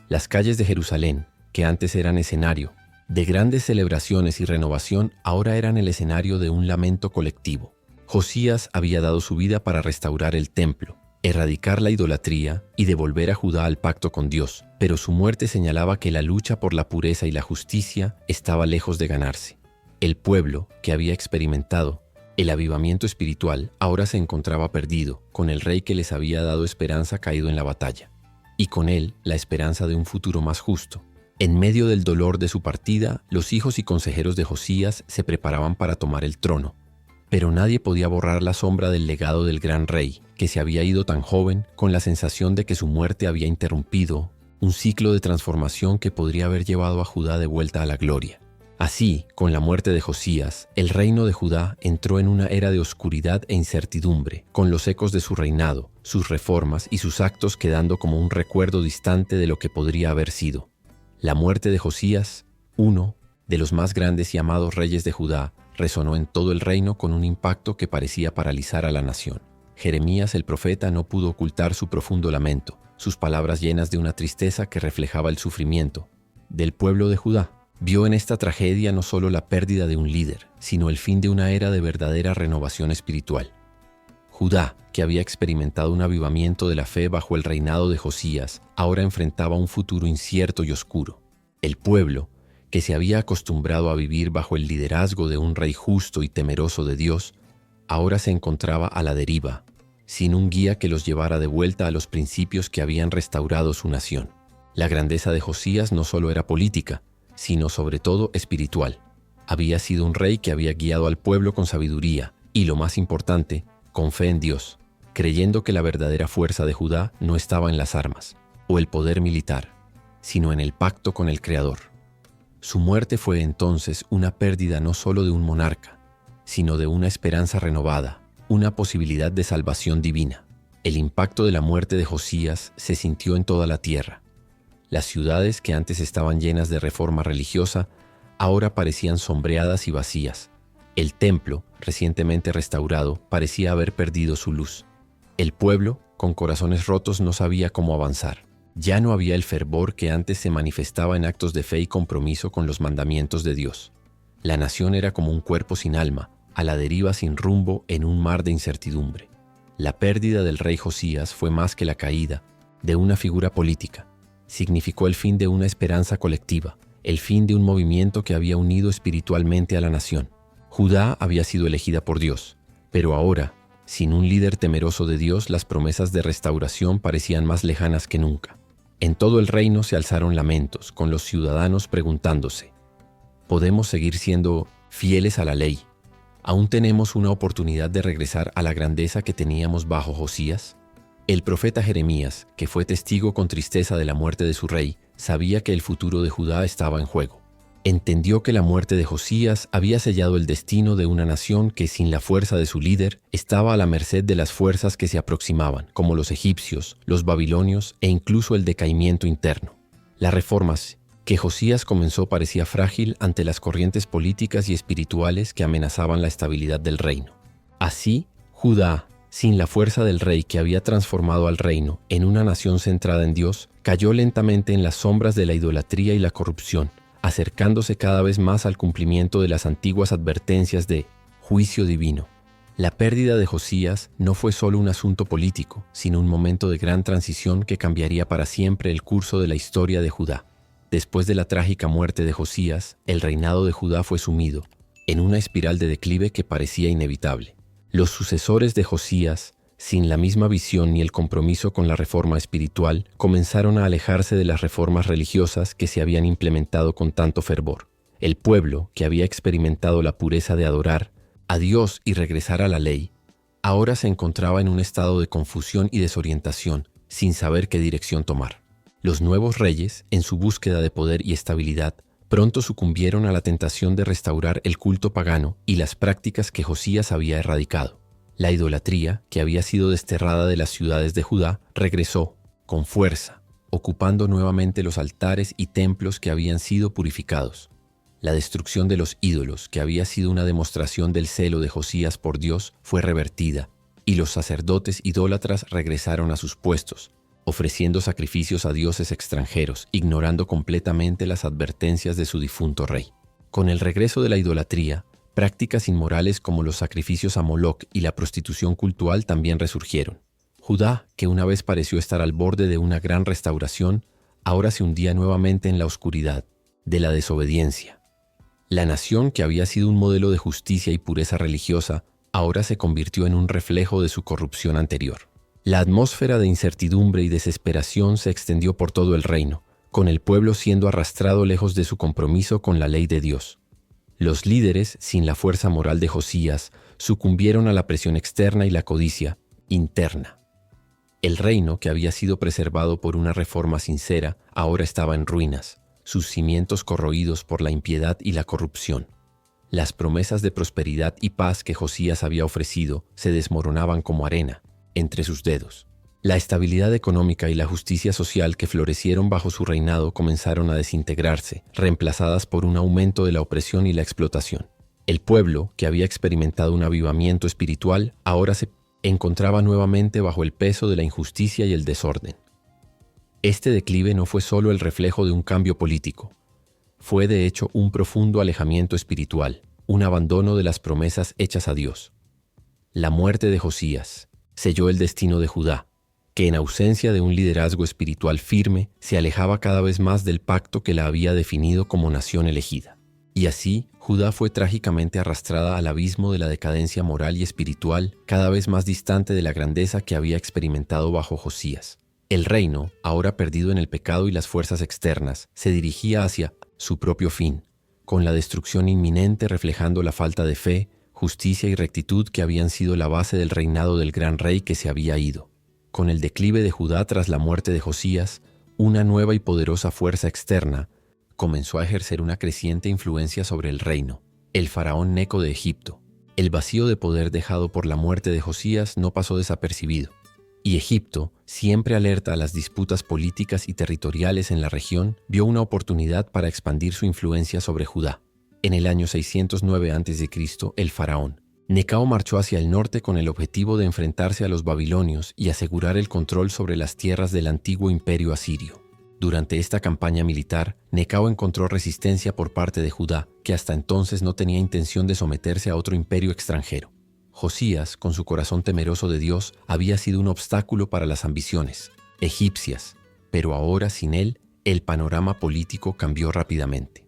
Speaker 1: Las calles de Jerusalén, que antes eran escenario de grandes celebraciones y renovación, ahora eran el escenario de un lamento colectivo. Josías había dado su vida para restaurar el templo, erradicar la idolatría y devolver a Judá al pacto con Dios, pero su muerte señalaba que la lucha por la pureza y la justicia estaba lejos de ganarse. El pueblo, que había experimentado el avivamiento espiritual, ahora se encontraba perdido, con el rey que les había dado esperanza caído en la batalla, y con él la esperanza de un futuro más justo. En medio del dolor de su partida, los hijos y consejeros de Josías se preparaban para tomar el trono. Pero nadie podía borrar la sombra del legado del gran rey, que se había ido tan joven, con la sensación de que su muerte había interrumpido un ciclo de transformación que podría haber llevado a Judá de vuelta a la gloria. Así, con la muerte de Josías, el reino de Judá entró en una era de oscuridad e incertidumbre, con los ecos de su reinado, sus reformas y sus actos quedando como un recuerdo distante de lo que podría haber sido. La muerte de Josías, uno de los más grandes y amados reyes de Judá, resonó en todo el reino con un impacto que parecía paralizar a la nación. Jeremías el profeta no pudo ocultar su profundo lamento, sus palabras llenas de una tristeza que reflejaba el sufrimiento del pueblo de Judá. Vio en esta tragedia no solo la pérdida de un líder, sino el fin de una era de verdadera renovación espiritual. Judá, que había experimentado un avivamiento de la fe bajo el reinado de Josías, ahora enfrentaba un futuro incierto y oscuro. El pueblo, que se había acostumbrado a vivir bajo el liderazgo de un rey justo y temeroso de Dios, ahora se encontraba a la deriva, sin un guía que los llevara de vuelta a los principios que habían restaurado su nación. La grandeza de Josías no solo era política, sino sobre todo espiritual. Había sido un rey que había guiado al pueblo con sabiduría y, lo más importante, con fe en Dios, creyendo que la verdadera fuerza de Judá no estaba en las armas o el poder militar, sino en el pacto con el Creador. Su muerte fue entonces una pérdida no solo de un monarca, sino de una esperanza renovada, una posibilidad de salvación divina. El impacto de la muerte de Josías se sintió en toda la tierra. Las ciudades que antes estaban llenas de reforma religiosa, ahora parecían sombreadas y vacías. El templo, recientemente restaurado, parecía haber perdido su luz. El pueblo, con corazones rotos, no sabía cómo avanzar. Ya no había el fervor que antes se manifestaba en actos de fe y compromiso con los mandamientos de Dios. La nación era como un cuerpo sin alma, a la deriva sin rumbo en un mar de incertidumbre. La pérdida del rey Josías fue más que la caída de una figura política. Significó el fin de una esperanza colectiva, el fin de un movimiento que había unido espiritualmente a la nación. Judá había sido elegida por Dios, pero ahora, sin un líder temeroso de Dios, las promesas de restauración parecían más lejanas que nunca. En todo el reino se alzaron lamentos, con los ciudadanos preguntándose: ¿podemos seguir siendo fieles a la ley? ¿Aún tenemos una oportunidad de regresar a la grandeza que teníamos bajo Josías? El profeta Jeremías, que fue testigo con tristeza de la muerte de su rey, sabía que el futuro de Judá estaba en juego. Entendió que la muerte de Josías había sellado el destino de una nación que, sin la fuerza de su líder, estaba a la merced de las fuerzas que se aproximaban, como los egipcios, los babilonios e incluso el decaimiento interno. Las reformas que Josías comenzó parecía frágil ante las corrientes políticas y espirituales que amenazaban la estabilidad del reino. Así, Judá, sin la fuerza del rey que había transformado al reino en una nación centrada en Dios, cayó lentamente en las sombras de la idolatría y la corrupción, acercándose cada vez más al cumplimiento de las antiguas advertencias de juicio divino. La pérdida de Josías no fue solo un asunto político, sino un momento de gran transición que cambiaría para siempre el curso de la historia de Judá. Después de la trágica muerte de Josías, el reinado de Judá fue sumido en una espiral de declive que parecía inevitable. Los sucesores de Josías, sin la misma visión ni el compromiso con la reforma espiritual, comenzaron a alejarse de las reformas religiosas que se habían implementado con tanto fervor. El pueblo, que había experimentado la pureza de adorar a Dios y regresar a la ley, ahora se encontraba en un estado de confusión y desorientación, sin saber qué dirección tomar. Los nuevos reyes, en su búsqueda de poder y estabilidad, pronto sucumbieron a la tentación de restaurar el culto pagano y las prácticas que Josías había erradicado. La idolatría, que había sido desterrada de las ciudades de Judá, regresó, con fuerza, ocupando nuevamente los altares y templos que habían sido purificados. La destrucción de los ídolos, que había sido una demostración del celo de Josías por Dios, fue revertida, y los sacerdotes idólatras regresaron a sus puestos, ofreciendo sacrificios a dioses extranjeros, ignorando completamente las advertencias de su difunto rey. Con el regreso de la idolatría, prácticas inmorales como los sacrificios a Moloc y la prostitución cultural también resurgieron. Judá, que una vez pareció estar al borde de una gran restauración, ahora se hundía nuevamente en la oscuridad de la desobediencia. La nación, que había sido un modelo de justicia y pureza religiosa, ahora se convirtió en un reflejo de su corrupción anterior. La atmósfera de incertidumbre y desesperación se extendió por todo el reino, con el pueblo siendo arrastrado lejos de su compromiso con la ley de Dios. Los líderes, sin la fuerza moral de Josías, sucumbieron a la presión externa y la codicia interna. El reino, que había sido preservado por una reforma sincera, ahora estaba en ruinas, sus cimientos corroídos por la impiedad y la corrupción. Las promesas de prosperidad y paz que Josías había ofrecido se desmoronaban como arena entre sus dedos. La estabilidad económica y la justicia social que florecieron bajo su reinado comenzaron a desintegrarse, reemplazadas por un aumento de la opresión y la explotación. El pueblo, que había experimentado un avivamiento espiritual, ahora se encontraba nuevamente bajo el peso de la injusticia y el desorden. Este declive no fue solo el reflejo de un cambio político, fue de hecho un profundo alejamiento espiritual, un abandono de las promesas hechas a Dios. La muerte de Josías selló el destino de Judá, que en ausencia de un liderazgo espiritual firme, se alejaba cada vez más del pacto que la había definido como nación elegida. Y así, Judá fue trágicamente arrastrada al abismo de la decadencia moral y espiritual, cada vez más distante de la grandeza que había experimentado bajo Josías. El reino, ahora perdido en el pecado y las fuerzas externas, se dirigía hacia su propio fin, con la destrucción inminente reflejando la falta de fe, justicia y rectitud que habían sido la base del reinado del gran rey que se había ido. Con el declive de Judá tras la muerte de Josías, una nueva y poderosa fuerza externa comenzó a ejercer una creciente influencia sobre el reino, el faraón Neco de Egipto. El vacío de poder dejado por la muerte de Josías no pasó desapercibido, y Egipto, siempre alerta a las disputas políticas y territoriales en la región, vio una oportunidad para expandir su influencia sobre Judá. En el año 609 a.C., el faraón Necao marchó hacia el norte con el objetivo de enfrentarse a los babilonios y asegurar el control sobre las tierras del antiguo imperio asirio. Durante esta campaña militar, Necao encontró resistencia por parte de Judá, que hasta entonces no tenía intención de someterse a otro imperio extranjero. Josías, con su corazón temeroso de Dios, había sido un obstáculo para las ambiciones egipcias, pero ahora sin él, el panorama político cambió rápidamente.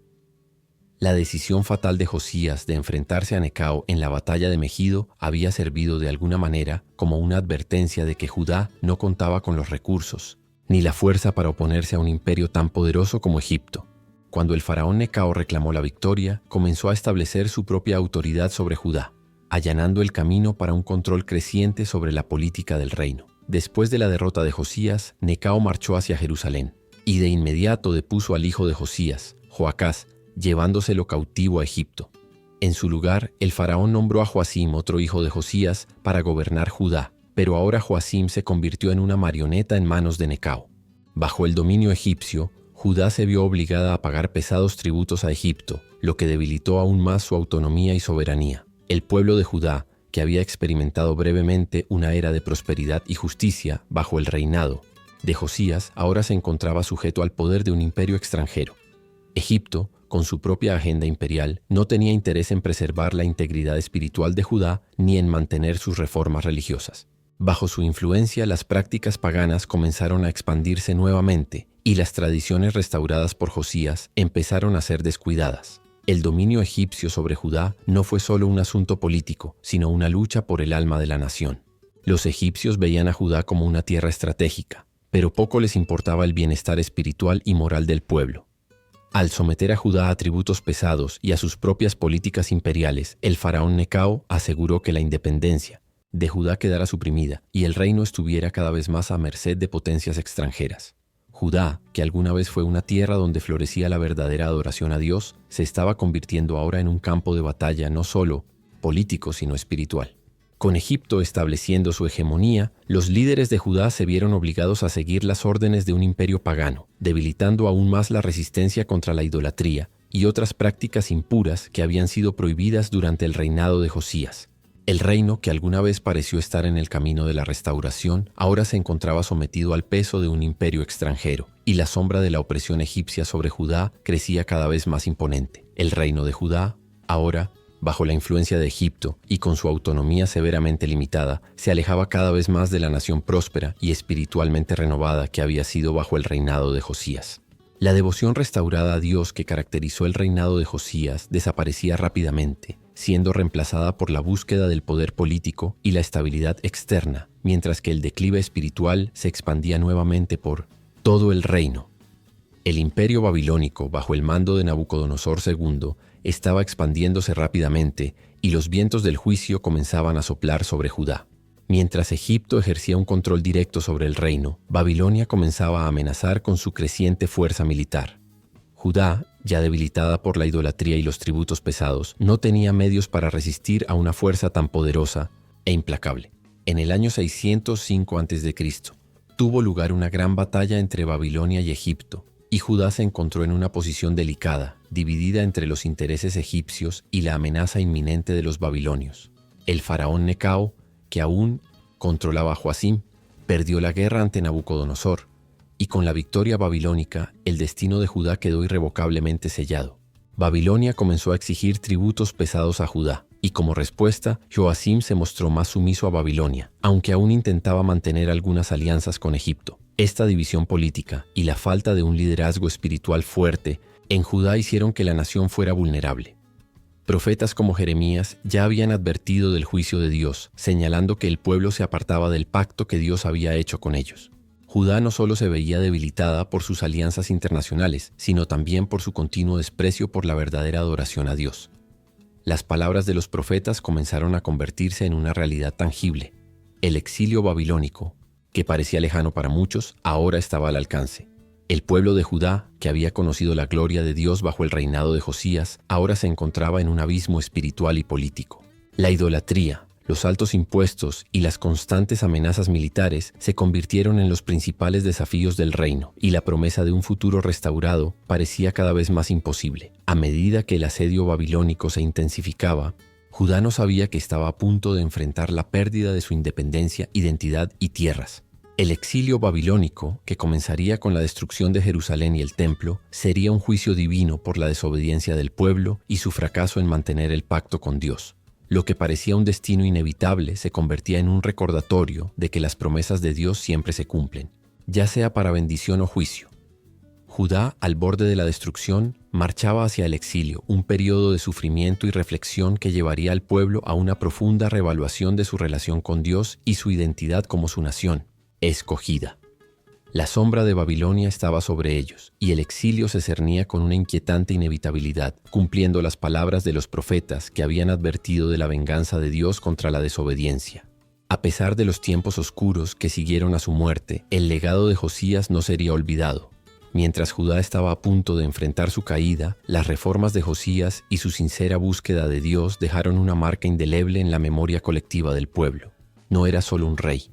Speaker 1: La decisión fatal de Josías de enfrentarse a Necao en la batalla de Megido había servido de alguna manera como una advertencia de que Judá no contaba con los recursos ni la fuerza para oponerse a un imperio tan poderoso como Egipto. Cuando el faraón Necao reclamó la victoria, comenzó a establecer su propia autoridad sobre Judá, allanando el camino para un control creciente sobre la política del reino. Después de la derrota de Josías, Necao marchó hacia Jerusalén y de inmediato depuso al hijo de Josías, Joacás, llevándoselo cautivo a Egipto. En su lugar, el faraón nombró a Joacim, otro hijo de Josías, para gobernar Judá, pero ahora Joacim se convirtió en una marioneta en manos de Necao. Bajo el dominio egipcio, Judá se vio obligada a pagar pesados tributos a Egipto, lo que debilitó aún más su autonomía y soberanía. El pueblo de Judá, que había experimentado brevemente una era de prosperidad y justicia bajo el reinado de Josías, ahora se encontraba sujeto al poder de un imperio extranjero. Egipto, con su propia agenda imperial, no tenía interés en preservar la integridad espiritual de Judá ni en mantener sus reformas religiosas. Bajo su influencia, las prácticas paganas comenzaron a expandirse nuevamente y las tradiciones restauradas por Josías empezaron a ser descuidadas. El dominio egipcio sobre Judá no fue solo un asunto político, sino una lucha por el alma de la nación. Los egipcios veían a Judá como una tierra estratégica, pero poco les importaba el bienestar espiritual y moral del pueblo. Al someter a Judá a tributos pesados y a sus propias políticas imperiales, el faraón Necao aseguró que la independencia de Judá quedara suprimida y el reino estuviera cada vez más a merced de potencias extranjeras. Judá, que alguna vez fue una tierra donde florecía la verdadera adoración a Dios, se estaba convirtiendo ahora en un campo de batalla no solo político, sino espiritual. Con Egipto estableciendo su hegemonía, los líderes de Judá se vieron obligados a seguir las órdenes de un imperio pagano, debilitando aún más la resistencia contra la idolatría y otras prácticas impuras que habían sido prohibidas durante el reinado de Josías. El reino, que alguna vez pareció estar en el camino de la restauración, ahora se encontraba sometido al peso de un imperio extranjero, y la sombra de la opresión egipcia sobre Judá crecía cada vez más imponente. El reino de Judá, ahora, bajo la influencia de Egipto y con su autonomía severamente limitada, se alejaba cada vez más de la nación próspera y espiritualmente renovada que había sido bajo el reinado de Josías. La devoción restaurada a Dios que caracterizó el reinado de Josías desaparecía rápidamente, siendo reemplazada por la búsqueda del poder político y la estabilidad externa, mientras que el declive espiritual se expandía nuevamente por todo el reino. El imperio babilónico, bajo el mando de Nabucodonosor II, estaba expandiéndose rápidamente y los vientos del juicio comenzaban a soplar sobre Judá. Mientras Egipto ejercía un control directo sobre el reino, Babilonia comenzaba a amenazar con su creciente fuerza militar. Judá, ya debilitada por la idolatría y los tributos pesados, no tenía medios para resistir a una fuerza tan poderosa e implacable. En el año 605 a.C., tuvo lugar una gran batalla entre Babilonia y Egipto, y Judá se encontró en una posición delicada, dividida entre los intereses egipcios y la amenaza inminente de los babilonios. El faraón Necao, que aún controlaba a Joacim, perdió la guerra ante Nabucodonosor, y con la victoria babilónica, el destino de Judá quedó irrevocablemente sellado. Babilonia comenzó a exigir tributos pesados a Judá, y como respuesta, Joacim se mostró más sumiso a Babilonia, aunque aún intentaba mantener algunas alianzas con Egipto. Esta división política y la falta de un liderazgo espiritual fuerte en Judá hicieron que la nación fuera vulnerable. Profetas como Jeremías ya habían advertido del juicio de Dios, señalando que el pueblo se apartaba del pacto que Dios había hecho con ellos. Judá no solo se veía debilitada por sus alianzas internacionales, sino también por su continuo desprecio por la verdadera adoración a Dios. Las palabras de los profetas comenzaron a convertirse en una realidad tangible. El exilio babilónico, que parecía lejano para muchos, ahora estaba al alcance. El pueblo de Judá, que había conocido la gloria de Dios bajo el reinado de Josías, ahora se encontraba en un abismo espiritual y político. La idolatría, los altos impuestos y las constantes amenazas militares se convirtieron en los principales desafíos del reino, y la promesa de un futuro restaurado parecía cada vez más imposible. A medida que el asedio babilónico se intensificaba, Judá no sabía que estaba a punto de enfrentar la pérdida de su independencia, identidad y tierras. El exilio babilónico, que comenzaría con la destrucción de Jerusalén y el templo, sería un juicio divino por la desobediencia del pueblo y su fracaso en mantener el pacto con Dios. Lo que parecía un destino inevitable se convertía en un recordatorio de que las promesas de Dios siempre se cumplen, ya sea para bendición o juicio. Judá, al borde de la destrucción, marchaba hacia el exilio, un periodo de sufrimiento y reflexión que llevaría al pueblo a una profunda reevaluación de su relación con Dios y su identidad como su nación escogida. La sombra de Babilonia estaba sobre ellos, y el exilio se cernía con una inquietante inevitabilidad, cumpliendo las palabras de los profetas que habían advertido de la venganza de Dios contra la desobediencia. A pesar de los tiempos oscuros que siguieron a su muerte, el legado de Josías no sería olvidado. Mientras Judá estaba a punto de enfrentar su caída, las reformas de Josías y su sincera búsqueda de Dios dejaron una marca indeleble en la memoria colectiva del pueblo. No era solo un rey.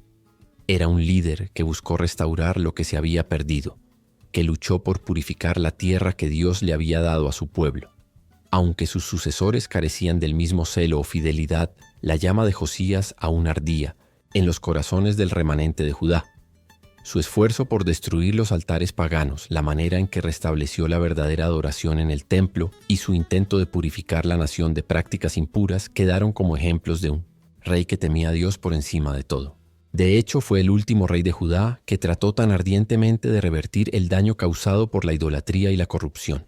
Speaker 1: Era un líder que buscó restaurar lo que se había perdido, que luchó por purificar la tierra que Dios le había dado a su pueblo. Aunque sus sucesores carecían del mismo celo o fidelidad, la llama de Josías aún ardía en los corazones del remanente de Judá. Su esfuerzo por destruir los altares paganos, la manera en que restableció la verdadera adoración en el templo y su intento de purificar la nación de prácticas impuras quedaron como ejemplos de un rey que temía a Dios por encima de todo. De hecho, fue el último rey de Judá que trató tan ardientemente de revertir el daño causado por la idolatría y la corrupción.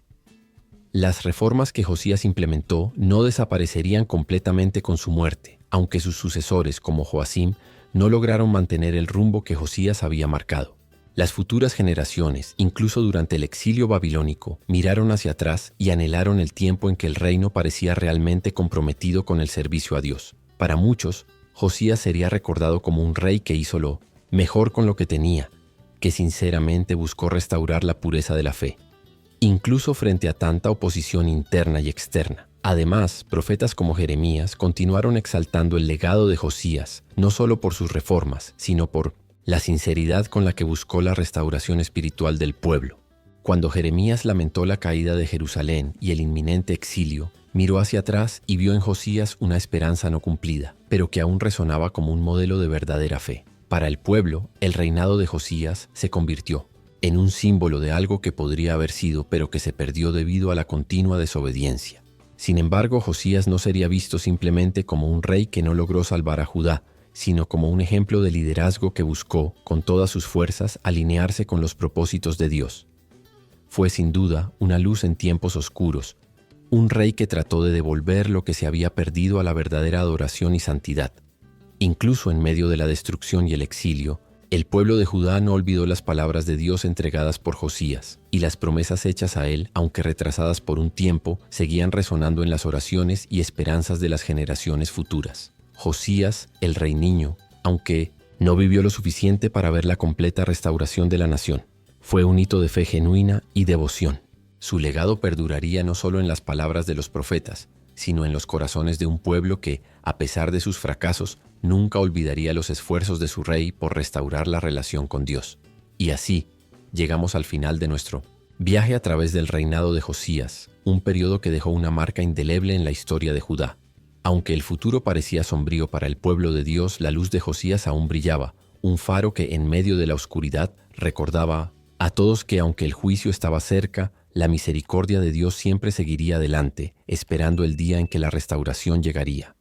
Speaker 1: Las reformas que Josías implementó no desaparecerían completamente con su muerte, aunque sus sucesores, como Joacim, no lograron mantener el rumbo que Josías había marcado. Las futuras generaciones, incluso durante el exilio babilónico, miraron hacia atrás y anhelaron el tiempo en que el reino parecía realmente comprometido con el servicio a Dios. Para muchos, Josías sería recordado como un rey que hizo lo mejor con lo que tenía, que sinceramente buscó restaurar la pureza de la fe, incluso frente a tanta oposición interna y externa. Además, profetas como Jeremías continuaron exaltando el legado de Josías, no solo por sus reformas, sino por la sinceridad con la que buscó la restauración espiritual del pueblo. Cuando Jeremías lamentó la caída de Jerusalén y el inminente exilio, miró hacia atrás y vio en Josías una esperanza no cumplida, pero que aún resonaba como un modelo de verdadera fe. Para el pueblo, el reinado de Josías se convirtió en un símbolo de algo que podría haber sido, pero que se perdió debido a la continua desobediencia. Sin embargo, Josías no sería visto simplemente como un rey que no logró salvar a Judá, sino como un ejemplo de liderazgo que buscó, con todas sus fuerzas, alinearse con los propósitos de Dios. Fue sin duda una luz en tiempos oscuros, un rey que trató de devolver lo que se había perdido a la verdadera adoración y santidad. Incluso en medio de la destrucción y el exilio, el pueblo de Judá no olvidó las palabras de Dios entregadas por Josías, y las promesas hechas a él, aunque retrasadas por un tiempo, seguían resonando en las oraciones y esperanzas de las generaciones futuras. Josías, el rey niño, aunque no vivió lo suficiente para ver la completa restauración de la nación, fue un hito de fe genuina y devoción. Su legado perduraría no solo en las palabras de los profetas, sino en los corazones de un pueblo que, a pesar de sus fracasos, nunca olvidaría los esfuerzos de su rey por restaurar la relación con Dios. Y así, llegamos al final de nuestro viaje a través del reinado de Josías, un periodo que dejó una marca indeleble en la historia de Judá. Aunque el futuro parecía sombrío para el pueblo de Dios, la luz de Josías aún brillaba, un faro que en medio de la oscuridad recordaba a todos que aunque el juicio estaba cerca, la misericordia de Dios siempre seguiría adelante, esperando el día en que la restauración llegaría.